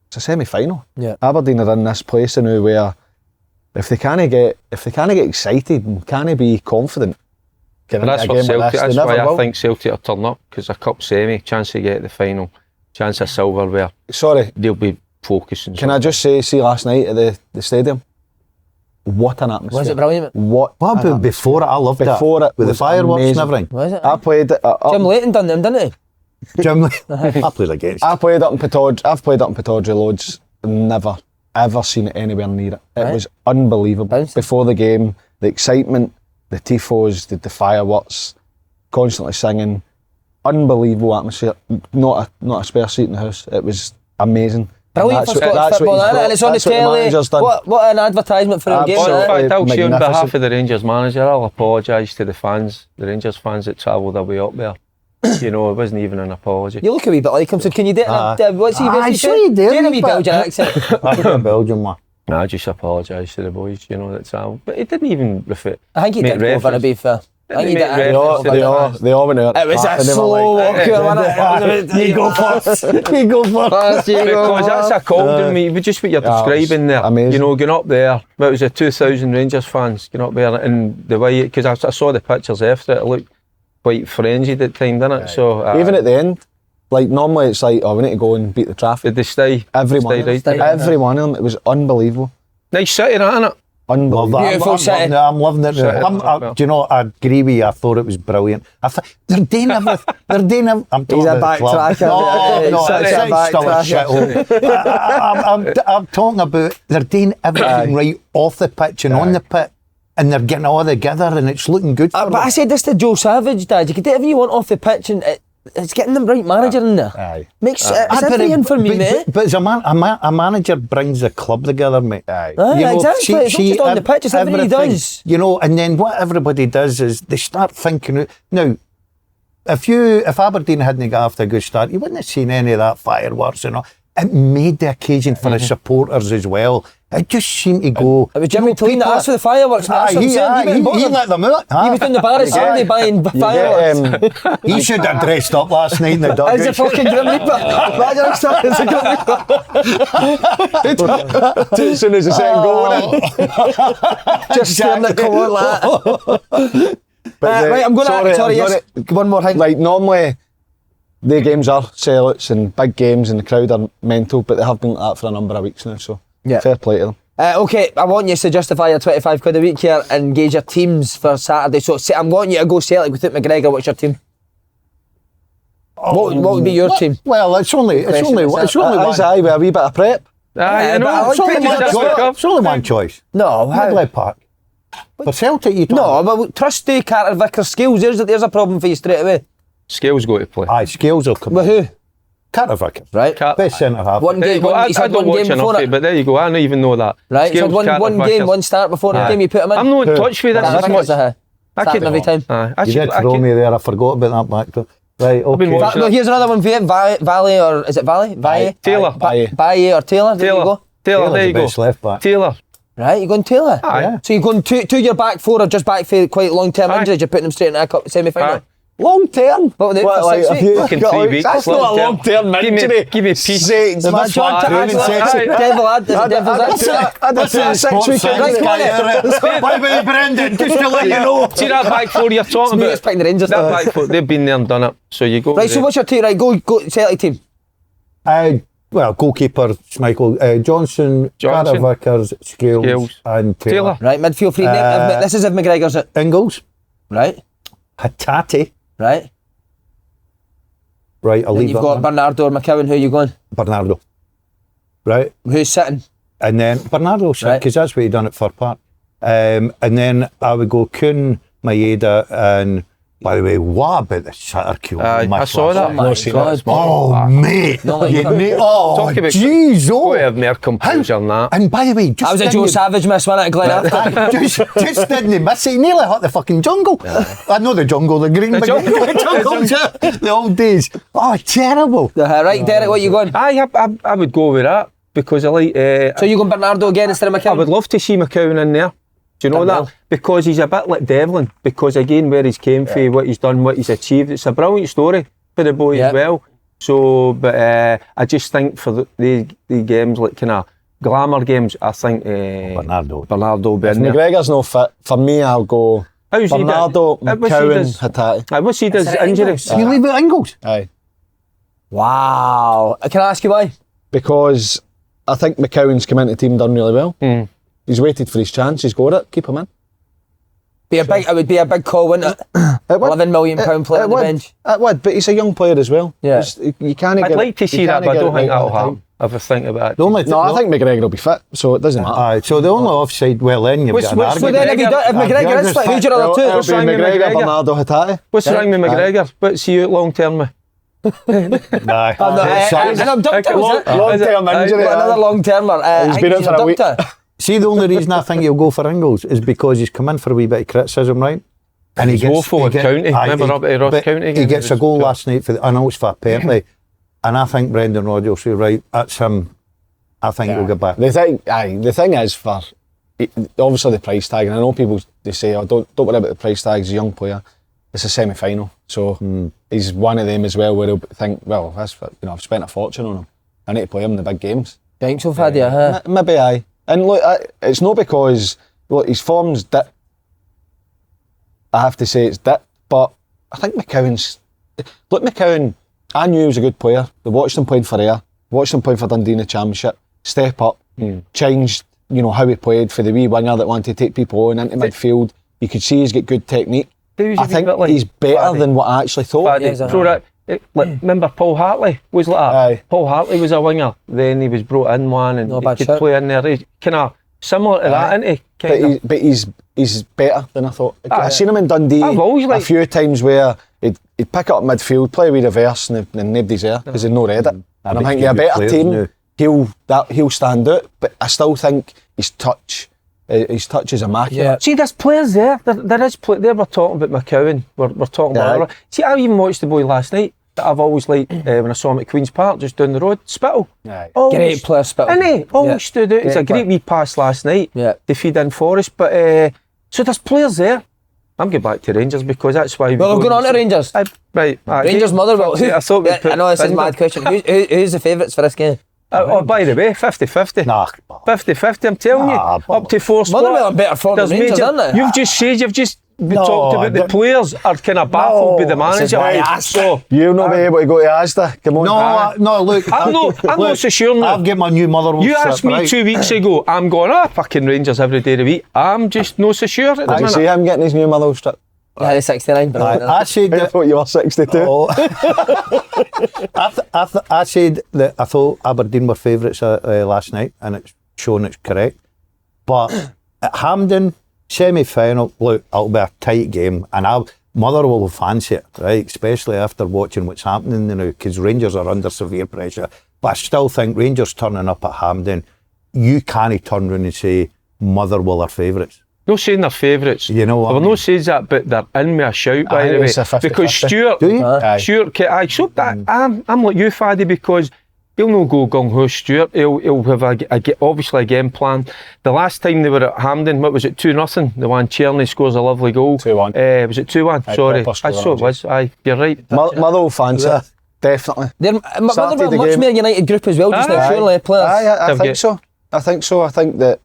it's a semi-final. Aberdeen are in this place now where if they can't get excited and can't be confident, that's what Celtic. That's why I think Celtic will turn up, because a cup semi, chance to get the final, chance of silverware. Sorry, they'll be focusing. Can I just say last night at the stadium, what an atmosphere! Was it brilliant? What about before it? I loved before it with the fireworks amazing. and everything. Was it? I played. Jim Leighton done them, didn't he? Jim, I played against. I played up in Pittodrie. I've played up in Pittodrie loads. Never ever seen it anywhere near it. It was unbelievable. Bouncing. Before the game, the excitement, the tifos, the fireworks, constantly singing, unbelievable atmosphere. Not a spare seat in the house. It was amazing. Brilliant for Scottish football, isn't it? And it's on the telly. What an advertisement for our game. In fact, I'll say on Magnificent. behalf of the Rangers manager, I'll apologise to the fans, the Rangers fans that travelled their way up there. It wasn't even an apology. You look a wee bit like him, so can you do what's he basically sure you do, a wee but- Belgian accent? I'm a Belgian man. I just apologise to the boys, you know, that's all. But it didn't even refer. I think he did go for, to be fair. I think he did. They all went out. It was a slow walk, wasn't it? You go first. You go first. Because that's a cold in me, just what you're describing there. Amazing. You know, going up there, but it was a 2,000 Rangers fans going up there, and the way, because I saw the pictures after it looked quite frenzied at the time, didn't it? So even at the end, like normally it's like, oh, we need to go and beat the traffic. Did they stay? Every one of them, it was unbelievable. Nice city, that, innit? Unbelievable. Beautiful city. I'm loving it. Do you know, I agree with you. I thought it was brilliant. I thought they're doing everything. I'm talking He's a about the club. backtracker. No, Such a it's still a shithole. I'm talking about they're doing everything right off the pitch and on the pitch, and they're getting all together, and it's looking good for them. But I said this to Joe Savage, Dad. You can do whatever you want off the pitch, and it's getting the right manager in there. It's everything for me, mate. But as a manager brings the club together, mate. Exactly. It's not just on the pitch, it's everything he does. You know, and then what everybody does is they start thinking. Now, if Aberdeen hadn't got off to a good start, you wouldn't have seen any of that fireworks and all. It made the occasion for the supporters as well. It just seemed to go. It was Jimmy Tulin that asked for the fireworks. He let them out. He was doing the bar Sunday buying fireworks. He should have dressed up last night in the dugout. As a fucking Grim Reaper. Imagine him starting as a Grim Reaper. As soon as the second goal went in. Just staring at the corner like that. Right, I'm going to... Sorry, yes. One more thing. Like, normally, their games are sellouts and big games and the crowd are mental, but they have been like that for a number of weeks now, so fair play to them. Okay, I want you to justify your 25 quid a week here and gauge your teams for Saturday. So I'm wanting you to go Celtic without McGregor. What's your team? What would be your team? Well, it's only one. With a wee bit of prep. It's only one choice. No, Midweek Park. For Celtic, you no, but trusty Carter Vickers Scales. There's a problem for you straight away. Scales go to play. Aye, Scales will come. With who? Carter Vickers. Right. Best centre half. One game. I He's had don't one watch game enough before of it, but there you go. I don't even know that. Right. He's had one game, one start before the game. You put him in. I'm not in touch with this as much. I can't every time. You did throw me there. I forgot about that back though. Right. Okay. No, here's another one for you. Valley or is it Valley? Taylor. Baye or Taylor. There you go. Taylor. There you go. Left back. Taylor. Right, you're going Taylor? Aye. So you're going to your back four or just back for quite long-term injuries? You're putting them straight in a cup semi-final? Long term? What were they for 6 weeks? Fucking 3 weeks. That's not a long term injury. Give me peace. Devil ad. I did 6 weeks. By the way, Brendan, just to let you know. See that back four you're talking about? Picking the Rangers. That back four, they've been there and done it. So you go. Right, so what's your team? Right, go Celtic team. Well, goalkeeper Schmeichel, Johnson, Carter Vickers, Scales, and Taylor. Right, midfield three. This is if McGregor's at Ingalls. Right. Hatate. Right. Right, I'll leave You've got Bernardo or McCowan. Who are you going? Bernardo. Right. Who's sitting? And then Bernardo sitting, because that's what he done at Fir Park. And then I would go Kuhn, Maeda, and by the way, what about the Sitter Kill? I saw that. Mate. Jeez, Go have more composure than that. And by the way, I was a Joe Savage miss one at Glen After. just didn't miss it. He nearly hit the fucking jungle. I know the jungle, the green jungle. The old days. Oh, terrible. Right, Derek, what are you going? I would go with that because I like. So you going Bernardo again instead of McCowan? I would love to see McCowan in there. Do you know that? Because he's a bit like Devlin. Because again, where he's came from, what he's done, what he's achieved, it's a brilliant story for the boy as well. So, but I just think for the games, like kind of glamour games, I think Bernardo will be in there. McGregor's no fit. For me, I'll go Bernardo, McCowan, Hatate. What's he does? Injuries. You leave it Ingalls? Aye. Wow. Can I ask you why? Because I think McCowan's come into the team and done really well. He's waited for his chance. He's got it. Keep him in. It would be a big call, wouldn't it? £11 million player on the bench. It would, but he's a young player as well. Yeah. You can't. I'd like to see that, but I don't think that'll happen. Have a think about it. I think McGregor will be fit, so it doesn't matter. So the only offside, you've got an argument. So then if McGregor is fit, who's your other two? It'll be McGregor, Bernardo, Hatate. What's wrong with McGregor? What's he out long term with? Long-term injury. Another long-termer. He's been out for a week. See, the only reason I think he'll go for Ingalls is because he's come in for a wee bit of criticism, right? And he gets County. Remember up at Ross County? He gets a goal last night for I know it's for a penalty, and I think Brendan Rodgers will say, right, that's him. I think he'll get back. The thing is, for obviously the price tag, and I know people they say, "Oh, don't worry about the price tag. He's a young player. It's a semi-final, so he's one of them as well where he'll think, well, I've spent a fortune on him. I need to play him in the big games." You think so, Faddy? Huh? Maybe aye. And look, it's not because his form's dipped. I have to say it's dipped, but I think McCowan. I knew he was a good player. I watched him playing for Ayr, watched him playing for Dundee in the Championship. Step up, changed, how he played for the wee winger that wanted to take people on into midfield. You could see he's got good technique. I think he's better than what I actually thought. Remember Paul Hartley was like that? Aye. Paul Hartley was a winger, then he was brought in one and he could play in there. He's kind of similar to that, isn't he? But he's better than I thought. I've seen him in Dundee a few times where he'd pick up midfield, play with reverse and nobody's there because he's not read it. And I think a better team, he'll stand out, but I still think his touch is immaculate. Yeah. See, there's players there. There is there. We're talking about McCowan. We're talking about. See, I even watched the boy last night that I've always liked when I saw him at Queen's Park, just down the road. Spittle. Great player, Spittle. And he always stood out. It's a great wee pass last night to feed in Forest. But so there's players there. I'm going back to Rangers because that's why. Well, I'm going on to Rangers. Rangers Motherwell. I thought I know this is a mad question. Who's the favourites for this game? By the way, 50-50. Nah. 50-50, I'm telling you. Up to 4 spots. Motherwell are better form than Rangers, aren't they? You've just talked about the players are kind of baffled with the manager. So you'll not be able to go to Asda. Come on. No, look. I'm not so sure now. I've got my new Motherwell. You asked me 2 weeks ago, I'm going, fucking Rangers every day of the week. I'm just not so sure at the I can minute. see him getting his new Motherwell strip. Yeah, the 69. I said I thought you were 62. I said that I thought Aberdeen were favourites last night, and it's shown it's correct. But at Hampden, semi-final, look, it'll be a tight game, and Motherwell will fancy it, right? Especially after watching what's happening now, because Rangers are under severe pressure. But I still think Rangers turning up at Hampden, you can't turn around and say Motherwell are favourites. No saying they're favourites. You know what? Well, no says that, but they're in with a shout, by the way. It's a 50-50. Because Stuart, Do you? Stuart, I'm like you, Faddy, because he'll not go gung-ho, Stuart. He'll have obviously a game plan. The last time they were at Hampden, what was it, 2-0? The one Tierney scores a lovely goal. 2-1. Was it 2-1? Sorry. I saw it was. Aye, you're right. Motherwell fans, definitely. Motherwell a much more united group as well, just now, surely, players. I think so. I think that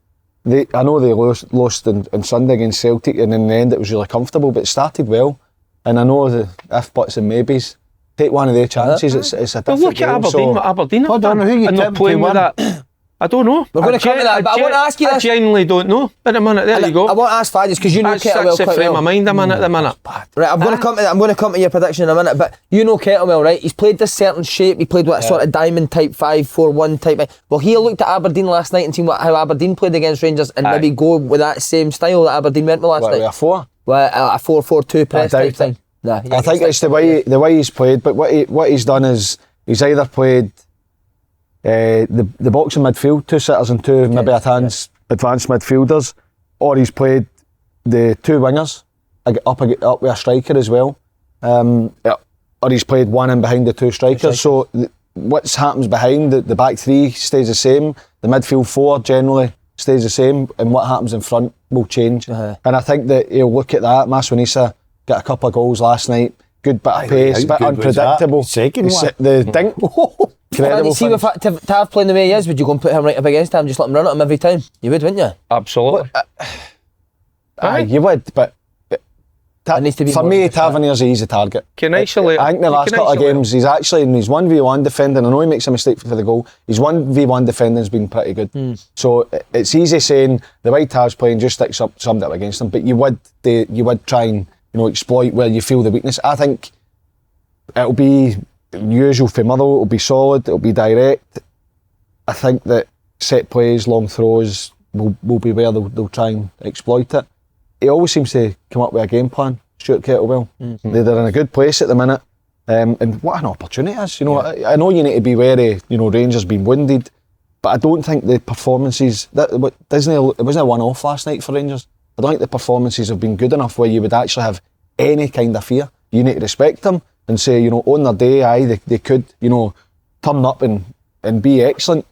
I know they lost on Sunday against Celtic, and in the end it was really comfortable, but it started well. And I know the if, buts and maybes. Take one of their chances. It's a different Look at game. Aberdeen. Aberdeen I don't know who you and they're tipped playing to with win. that. I don't know. We're going to come to that, but I want to ask you I this. genuinely don't know. At the minute, there you go. I want to ask Faddy because you know That's Kettlewell the quite frame well. of mind I'm in at the minute. Right, I'm going to come to your prediction in a minute, but you know Kettlewell, right? He's played this certain shape. He played what sort of diamond type 5-4-1 type. Well, he looked at Aberdeen last night and seen how Aberdeen played against Rangers, and maybe go with that same style that Aberdeen went with last night. A 4? Well, a 4-4-2 press type thing. Nah, I think it's the way he's played, but what he's done is he's either played the boxing midfield, 2 sitters and 2 maybe advanced midfielders, or he's played the 2 wingers up with a striker as well, or he's played one in behind the 2 strikers. So what happens behind the back 3 stays the same, the midfield 4 generally stays the same, and what happens in front will change. And I think that he'll look at that. Maswanisa got a couple of goals last night, good bit of pace, bit unpredictable. Second one. The dink. Incredible. See, to have playing the way he is, would you go and put him right up against him, just let him run at him every time? You would, wouldn't you? Absolutely. Aye, you would, but needs to be for more me, than Tavernier's an easy target. Can isolate. I think the last couple of games, he's actually in his 1v1 defending. I know he makes a mistake for the goal. His 1v1 defending's been pretty good. So it's easy saying the way Tav's playing, just stick something up against him. But you would try and exploit where you feel the weakness. I think it'll be usual for Motherwell. It'll be solid. It'll be direct. I think that set plays, long throws will be where they'll try and exploit it. He always seems to come up with a game plan, Stuart Kettlewell. They're in a good place at the minute, and what an opportunity it is. I know you need to be wary. Rangers being wounded, but I don't think the performances it wasn't a one-off last night for Rangers. I don't think the performances have been good enough where you would actually have any kind of fear. You need to respect them and say, on their day, they could, turn up and be excellent.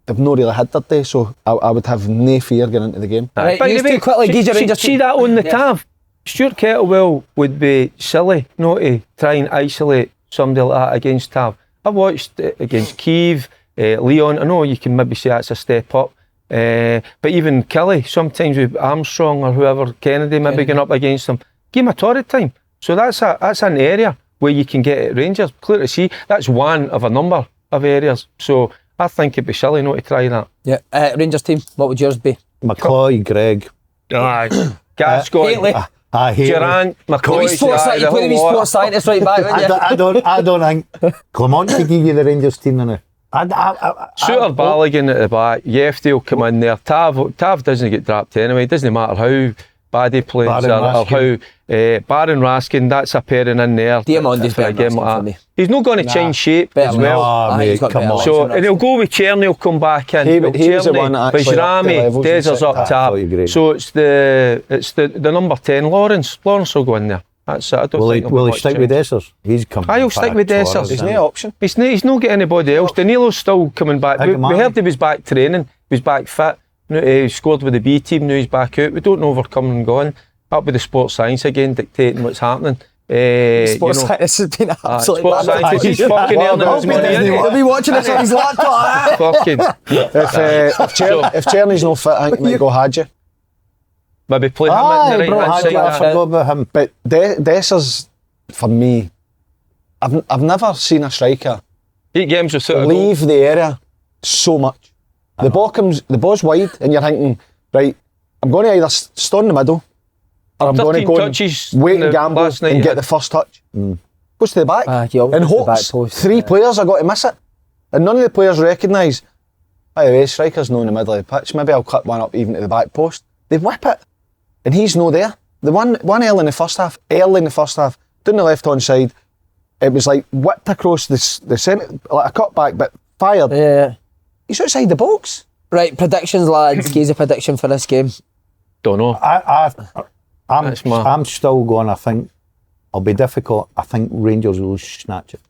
they've not really had their day, so I would have no fear going into the game. Right, By the you way, two quickly, Geezer see Rangers team. that on the Yes. Tav. Stuart Kettlewell would be silly not to try and isolate somebody like that against Tav. I've watched it against Kiev, Leon. I know you can maybe say that's a step up. But even Kelly, sometimes with Armstrong or whoever, Kennedy maybe going up against them, give him a torrid time. So that's an area where you can get at Rangers. Clear to see, that's one of a number of areas. So I think it'd be silly not to try that. Yeah, Rangers team, what would yours be? McCoy, Greg. Aye. Gascoigne, Haley. I hate Durant, McCoy. You put the sports scientist right back, wouldn't you? I don't think Clement could give you the Rangers team now. Shooter Balogun at the back, Yefty will come in there. Tav doesn't get dropped anyway. It doesn't matter how bad he plays Baron or how Raskin. Baron Raskin, that's a pairing in there. Diamondi's for a better game than like Raskin for that. me. He's not going to change shape Better as than well. Oh, He's mate, got come better on. options. So and he'll go with Cherny, he'll come back in. He was the one that actually upped the Bajrami, levels in Dezer's the up second top. half. Great. So it's the number 10, Lawrence. Lawrence will go in there. That's it. I don't Will think he there'll be stick much with change. Dessers? He's coming. He'll stick with Dessers. There's no option. He's not getting anybody else. Danilo's still coming back. We heard he was back training. He was back fit. He scored with the B team. Now he's back out. We don't know if we're coming and going. Up with the sports science again, dictating what's happening. Sports scientist has been absolutely sports scientist, he's fucking earning his money. He'll be watching this on his laptop. Fucking. If Cherny's no fit, I think he might go Hadji. Maybe play him Aye, in the bro, right hand I side. forgot about him. But Dessers, for me, I've never seen a striker 8 games without a goal. leave the area so much. The ball's wide, and you're thinking, right, I'm going to either stand in the middle, or I'm going to 13 go and touches wait in and the gamble last night, and yeah. get the first touch. Goes to the back, he always and goes to the back hopes post, 3 yeah. players are going to miss it. And none of the players recognise, by the way, striker's not in the middle of the pitch, maybe I'll cut one up even to the back post. They whip it, and he's no there. The one early in the first half, down the left-hand side, it was like whipped across the centre, like a cut back, but fired. Yeah. He's outside the box. Right, predictions, lads. Give us a prediction for this game. Don't know. That's my- I'm still going. I think it'll be difficult. I think Rangers will snatch it.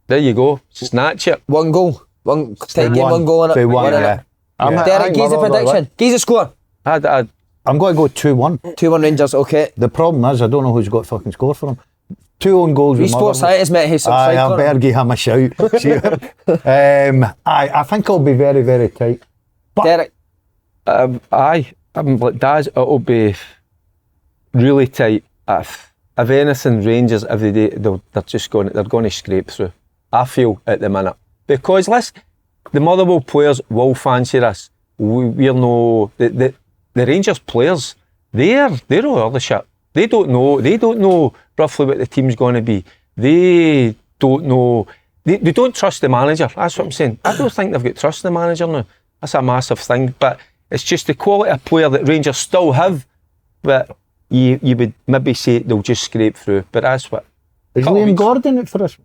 There you go. Snatch it. One goal. Tight game, one goal in it. They won, One in yeah. it. I Derek, think give us a Motherwell will prediction. Give us a score. I'd I'm going to go 2-1. 2-1 Rangers, okay. The problem is I don't know who's got fucking score for them. 2 own goals. We with sports Motherwell. scientist met his Aye, I'll corner. better give him a shout. I think it'll be very, very tight. Derek, I'm like Daz. It'll be really tight. If anything, Rangers every day they're going to scrape through. I feel at the minute because the Motherwell players will fancy this. We're no the Rangers players. They're all the shit. They don't know roughly what the team's going to be. They don't know. They don't trust the manager. That's what I'm saying. I don't think they've got trust in the manager now. That's a massive thing. But it's just the quality of player that Rangers still have. But you would maybe say they'll just scrape through. But that's what. Is Couple Liam weeks. Gordon out for this?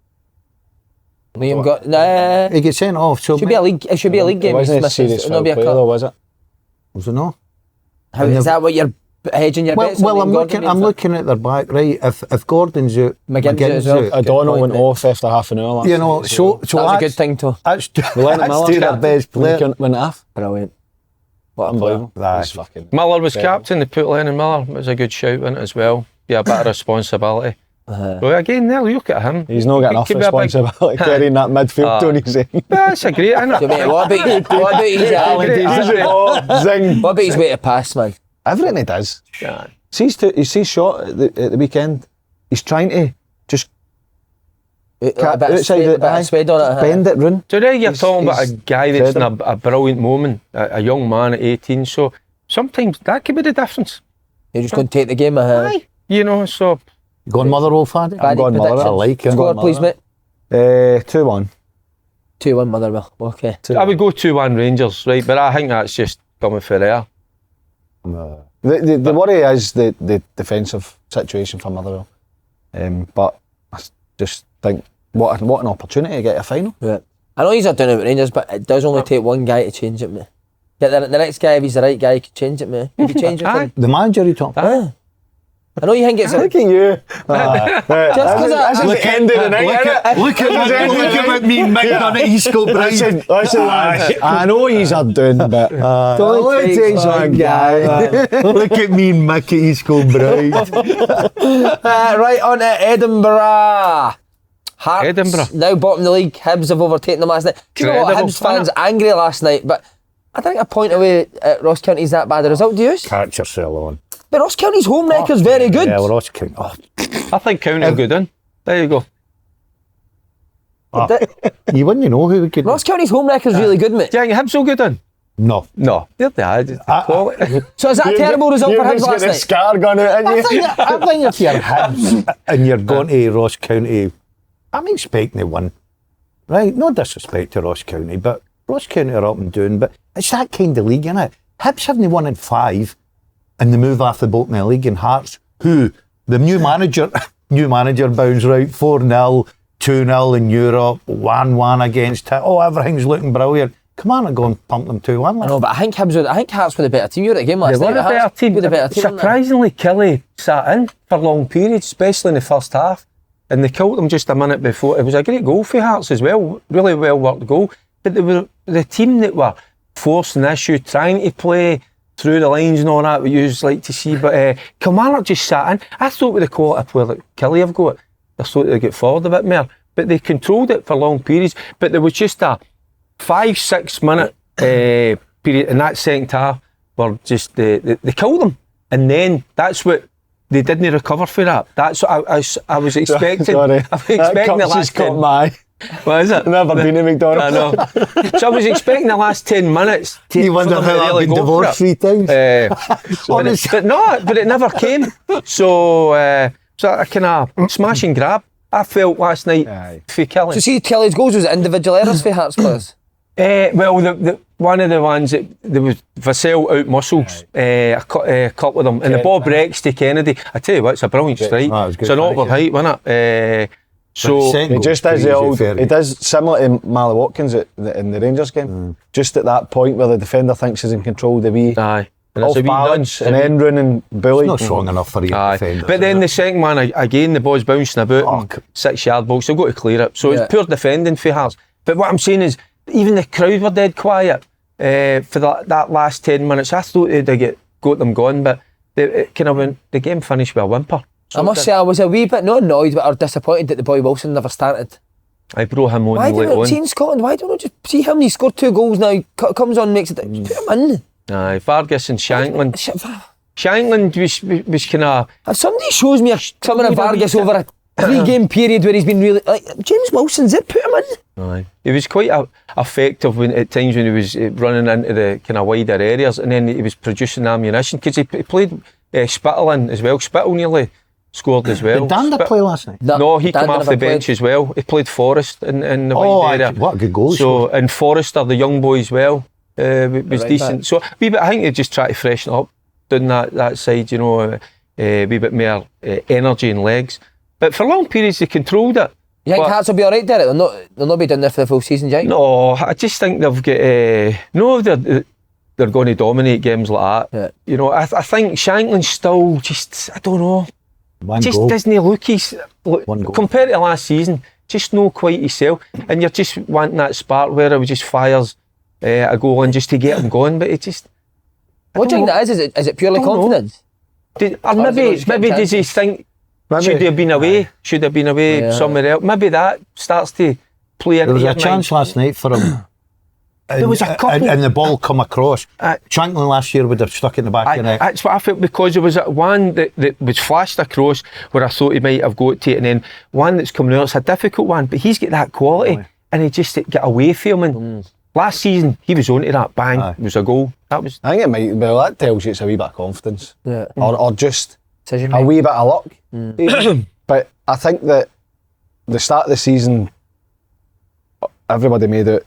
Liam got. Nah. He gets sent off. So Should be a league. It should be a league It game. wasn't a Smith. serious It'll foul be a play cup. though, was it? Was it not? How, is that what you're hedging your bets? Well, on I'm Liam Gordon looking. I'm being fit? looking at their back. Right, if Gordon's out, McGinn's out as well. O'Donnell Good went point, off after half an hour. You know, so That was a that's, good thing to. That's, Leonard that's Miller to their best player. went half. Brilliant. What a Unbelievable. Aye. He's fucking. Miller was Yeah. captain. They put Lennon Miller. It was a good shout in it as well. Yeah, a bit of responsibility. Well, again, there, look at him. He's not got enough Could be a big- responsibility carrying that midfield, Tony saying. That's a great, isn't it? Mate, what about his Zing. What about his way to pass, man? Everything he does. Yeah. See his shot at the weekend. He's trying to just A bit of outside speed, the a bit of speed on it. bend it round. Today you're He's- talking about a he's guy that's in incredible. a brilliant moment, a young man at 18. So sometimes that could be the difference. You're just going to take the game. Aye. You know, so Going Motherwell, Faddy? Paddy, going Motherwell. predictions. I like it. Score, Going please, mate. Motherwell. 2-1. 2-1 Motherwell. Okay. I would go 2-1 Rangers, right? But I think that's just coming for air. The worry is the defensive situation for Motherwell. But I just think what an opportunity to get a final. Right. I know he's not doing it with Rangers, but it does only take one guy to change it, mate. Get the next guy, if he's the right guy, he could change it, mate. He could change it. Aye. The manager you talking about? Aye. I know you think it's a... Look at you. Just 'cause That's the end of the night, innit? Look at what me and Mick done at Eastcote Bride. Listen, lads, I know he's are doing, but Don't it takes one guy. Look at me and Mick at Eastcote Bride. Right on to Edinburgh. Hearts Edinburgh. now bottom of the league. Hibs have overtaken them last night. Do you know what? Incredible, Hibs fans angry last night, but I think a point away at Ross County's that bad a result, do you? Catch yourself on. But Ross County's home record's very good. Yeah, Ross County. Oh, I think County will go down. There you go. you wouldn't know who we could. Ross County's home record's really good, mate. Do you think Hibs will go down? No. No. They're the quality. So is that a terrible result for Hibs last night? Scar gun out in I you. think if you're Hibs and you're going to Ross County, I'm expecting to win. Right? No disrespect to Ross County, but Ross County are up and down. But it's that kind of league, innit? Hibs haven't won in 5 and they move off the bottom of the league, and Hearts, who the new manager bounds right 4-0, 2-0 in Europe, 1-1 against it. Oh, everything's looking brilliant. Come on and go and pump them 2-1. I know, but I think Hearts were the better team. You were at the game last They night. were a better team. With a better team, weren't they? Surprisingly, Kelly sat in for long periods, especially in the first half. And they killed them just a minute before. It was a great goal for Hearts as well. Really well worked goal. But they were the team that were forcing the issue, trying to play through the lines and all that, we used like to see. But Kilmarnock just sat in. I thought with the quality player that Kelly have got, I thought they'd get forward a bit more. But they controlled it for long periods. But there was just a 5-6 minute period in that second half where just they killed them. And then that's what they didn't recover for that. That's what I was expecting. Sorry. I was expecting the last 10. What is it? Never been to McDonald's. I know. So I was expecting the last 10 minutes. You wonder how I've been divorced 3 times. But it never came. So I kind of smash and grab. I felt last night for Kelly. So see, Kelly's goals was individual errors for Hearts players. Well, the one of the ones that there was Vassell out muscles, a couple of them, and the ball breaks to Kennedy. I tell you what, it's a brilliant strike. It's an awkward height, wasn't it? So he just does the old. He does similar to Mally Watkins in the Rangers game. Just at that point where the defender thinks he's in control, the wee aye. off balance and then running bully. Not strong enough for you defenders. But then the second one, again, the ball's bouncing about 6-yard box. They've got to clear it. So it's pure defending for Hearts. But what I'm saying is, even the crowd were dead quiet for that last 10 minutes. I thought they'd got them gone, but the game finished with a whimper. So I must say, I was a wee bit not annoyed, but I was disappointed that the boy Wilson never started. I brought him on Why late don't on. we see in Scotland? Why don't we just see him? He scored 2 goals now. Comes on, makes it. Just put him in. Aye, Vargas and Shankland. Shankland was kind of. If somebody shows me something of Vargas over a 3-game period where he's been really like James Wilson's it, put him in. Aye. He was quite effective at times when he was running into the kind of wider areas, and then he was producing ammunition because he played Spittle in as well. Spittle nearly scored as well. Did Dander play last night? No, he came Dander off the never bench played. as well. He played Forrest in the wide area. What a good goal. So and Forrester, the young boy as well, was Right decent. back. So I think they just try to freshen up down that side, you know, a wee bit more energy and legs. But for long periods they controlled it. You think But- Hearts will be alright, Derek? They'll not be down there for the full season, Jack? No, I just think they've got. No, they're going to dominate games like that. Yeah. You know, I think Shankland's still just. I don't know. One Just goal. doesn't look One goal. compared to last season. Just not quite himself, and you're just wanting that spark where he just fires a goal in just to get him going. But it just. What do you think that is? Is it purely I don't know. confidence? Or Or is it maybe just getting does he chances? think should he have been away? Should have been away Yeah. somewhere else? Maybe that starts to play into There was your a chance mind. last night for him. There was a couple. And the ball come across. Uh, Shankland last year would have stuck it in the back of the net. That's what I felt, because there was one that was flashed across where I thought he might have got to it, and then one that's coming out. It's a difficult one, but he's got that quality, and he just get away from him. And last season he was onto that bang. Aye. It was a goal. That was. I think it might. Well, that tells you it's a wee bit of confidence, Yeah. or just Decision a making. wee bit of luck. But I think that the start of the season, everybody made out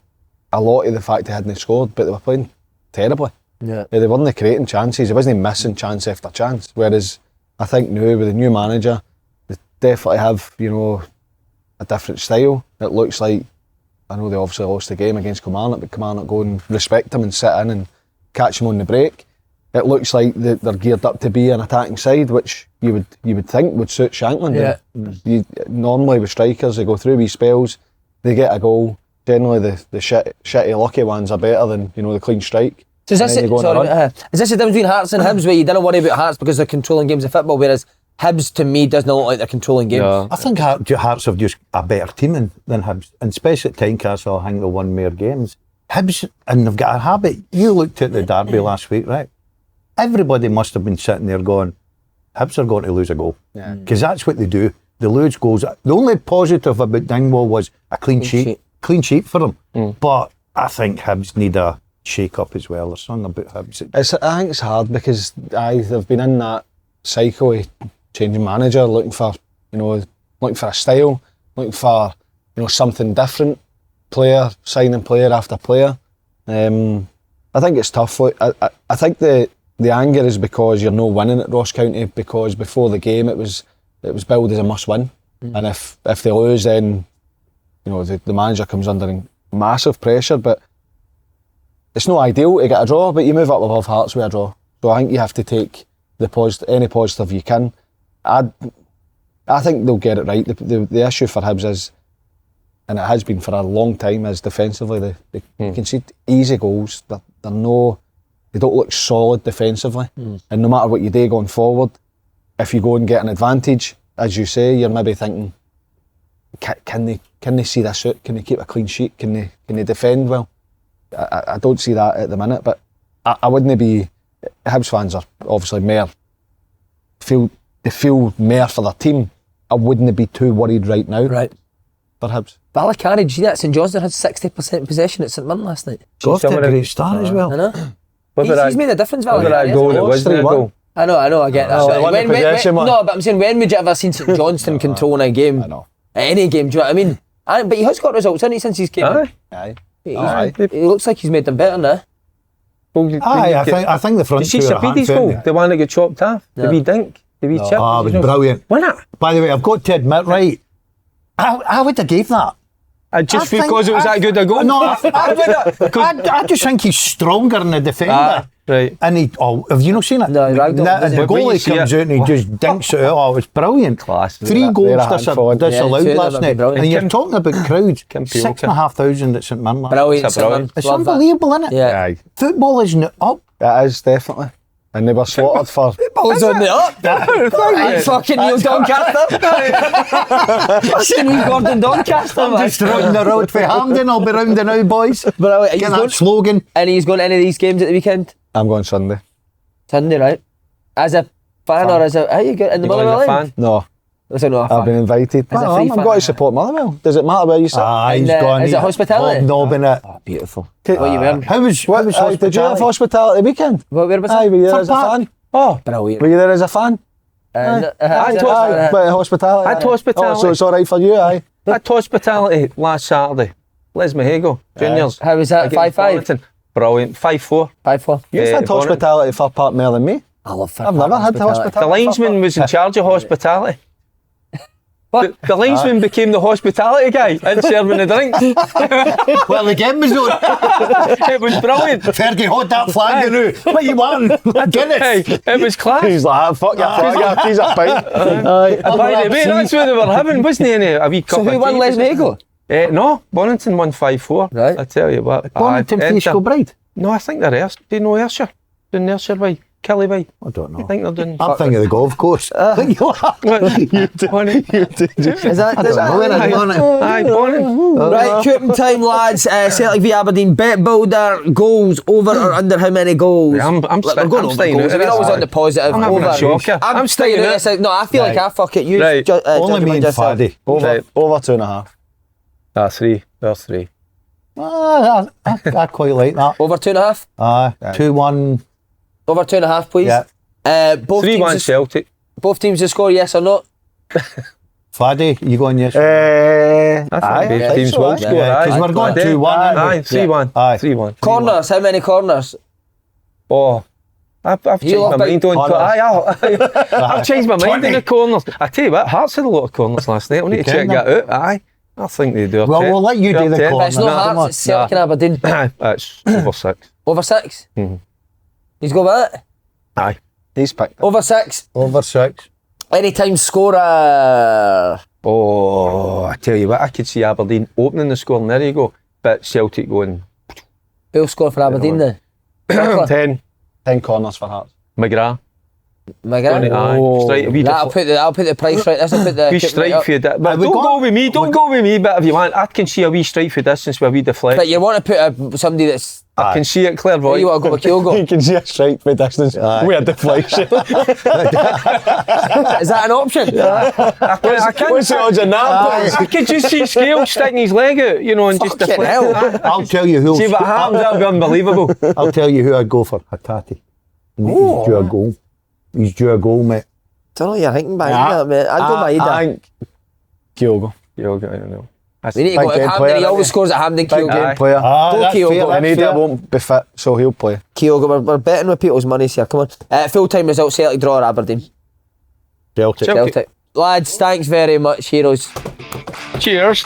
a lot of the fact they hadn't scored, but they were playing terribly. Yeah. They weren't creating chances. They wasn't missing chance after chance. Whereas I think now with the new manager, they definitely have, you know, a different style. It looks like, I know they obviously lost the game against Kilmarnock, but Kilmarnock go and respect him and sit in and catch him on the break. it looks like they're geared up to be an attacking side, which you would think would suit Shankland. Yeah. Normally with strikers, they go through wee spells, they get a goal. Generally, the shitty lucky ones are better than the clean strike. So is this the difference between Hearts and Hibs, where you don't worry about Hearts because they're controlling games of football, whereas Hibs to me doesn't look like they're controlling games? Yeah. I think Hearts have just a better team than Hibs, and especially at Tynecastle, I think they'll win more games. Hibs, and they've got a habit. You looked at the derby last week, right? Everybody must have been sitting there going, Hibs are going to lose a goal. Because that's what they do. They lose goals. The only positive about Dingwall was a clean sheet. Clean sheet for them. But I think Hibs need a shake-up as well. There's something about Hibs. I think it's hard because they've been in that cycle of changing manager, looking for a style, looking for something different, signing player after player. I think it's tough. I think the anger is because you're not winning at Ross County, because before the game it was billed as a must-win, and if they lose, then the manager comes under massive pressure. But it's not ideal to get a draw, but you move up above Hearts with a draw. So I think you have to take any positive you can. I think they'll get it right. The issue for Hibs is, and it has been for a long time, is defensively. They concede easy goals. They don't look solid defensively. And no matter what you do going forward, if you go and get an advantage, as you say, you're maybe thinking, can they see this out? Can they keep a clean sheet? Can they defend well? I don't see that at the minute, but I wouldn't be. Hibs fans are obviously they feel more for their team. I wouldn't be too worried right now. Right. For Hibs. Ballycarry, did you see that? St Johnstone had 60% possession at St Mirren last night. Goff did a great start as well. I know. He's made a difference, Ballycarry. It wasn't a goal. I know, I get that. No, but I'm saying, when would you ever seen St Johnstone controlling a game? I know. Any game, do you know what I mean? But he has got results, hasn't he, since he's came in? Aye. He looks like he's made them better now. I think the front Did you two see are Sabidi's goal? The one that got chopped off? The wee dink? The wee chip? It was brilliant. Wasn't it? By the way, I've got to admit, right, I would have gave that. Just because it was that good a goal? No, I just think he's stronger than the defender. Right. And have you not seen it? No, he ragged him, And the didn't he? goalie comes out and he just dinks it out. Oh, it was brilliant. Class. 3 goals disallowed Yeah, last night. brilliant. And you're talking about crowds. Kim 6,500 at St Mirren. Brilliant. It's brilliant. It's Love that. unbelievable, isn't it? Yeah. Aye. Football isn't up. It is, definitely. And they were slaughtered for... Ball's on the up. Hey, fucking Neil Doncaster. Fucking Neil Gordon Doncaster, I'm man. just round the road for Hampden. I'll be round the now, boys. But Get that slogan. And he's going to any of these games at the weekend? I'm going Sunday. Sunday, right? As a fan or as a... How you get in the You going Motherwell as a end? fan? No, Listen, no, a fan. I've been invited. As a Well, free I'm fan, going to support Motherwell. Does it matter where you sit? He's And, gone. is it hospitality? Knobbing it. Oh, beautiful. What you wearing? How was Did you have hospitality? hospitality weekend? Where was Aye, it? were you there Fun as a Park. fan? Oh, brilliant. Were you there as a fan? Aye, But hospitality. At hospitality. Oh, so it's all right for you, aye? At hospitality last Saturday. Les Mahego, juniors. How was that? Against 5-5? Burlington. Brilliant. 5-4. 5-4. You've had Bonnet. hospitality for Park more than me. I love I've never had hospitality. The linesman was in charge of hospitality. What? The linesman became the hospitality guy and serving the drinks. Well, the game was on. It was brilliant. Fergie had that flag in it. What you want? Guinness. Hey, it was class. He's like, fuck your flag, he's a pint. By the way, that's what they were having, wasn't it? A wee cup So who of won tea, Les wasn't it? Mahego? No, Bonington won 5-4. Right. I tell you what. Bonington Enter- finished Kilbride. No, I think they're Ayrshire. Do you know Ayrshire? Doing Ayrshire way. Kelly way. I don't know. I think they're doing... I'm thinking of the golf course. Is Is that? Aye, Bonington. Right, coupon time, lads. Celtic v Aberdeen. Bet builder, goals over or under how many goals? I'm Look, we're going over staying goals. out of We're this. always on the positive. I'm having a over. shocker. I'm staying staying out. out. This. No, I feel like fuck it. You Right. Only me and Faddy. Right. Over 2.5. 3. There's 3. I quite like that. Over 2.5. 2-1. Over 2.5, please. Yeah. Both 3-1 teams. Celtic. Both teams to score, yes or no? Faddy, you going yes? I think both teams so, will aye. score. Yeah, 'cause aye. we're going Aye. 2-1, aren't we? Aye, 3-1. Aye. 3-1. Corners. How many corners? Oh, I've changed You my love mind big on. I've changed my mind on the corners. I tell you what, Hearts had a lot of corners last night. I need to check that out. Aye, I think they do. Well, we'll let you do the But corners. it's not Hearts, it's Celtic and Aberdeen. That's over 6. Over 6? Mhm. He's go with it? Aye. He's picked it. Over 6. Over 6. Anytime scorer. Oh, I tell you what, I could see Aberdeen opening the score, and there you go. But Celtic going. Who'll score for Aberdeen then? 10 corners for Hearts. McGrath. McGrath. Aye. Strike a wee That'll put the price right. This'll put the wee strike for that. But don't go with me. Don't go with me. But if you want, I can see a wee strike for distance with a wee deflect. But you want to put somebody that's. I can see it clairvoyant. You want to go with Kyogo? You can see a strike for distance. We had deflection. Is that an option? What's the odds on that? I could just see Scales sticking his leg out, you know, and just Fucking deflect. I'll tell you who. See what happens. That'll be unbelievable. I'll tell you who I'd go for. Hatati. He's due a goal. He's due a goal, mate. Don't know what you're thinking back, mate. I'd go I Maeda. think Kyogo. I don't know. We need to Big go. game Hampden, player, he always isn't he? scores at Hampden. Big Kyogo. game player. Go That's Kyogo. fair, I need that's it won't be fit, so he'll play. Kyogo, we're betting with people's monies here. Come on. Full-time result, Celtic draw or Aberdeen. Celtic. Celtic. Lads, thanks very much, heroes. Cheers.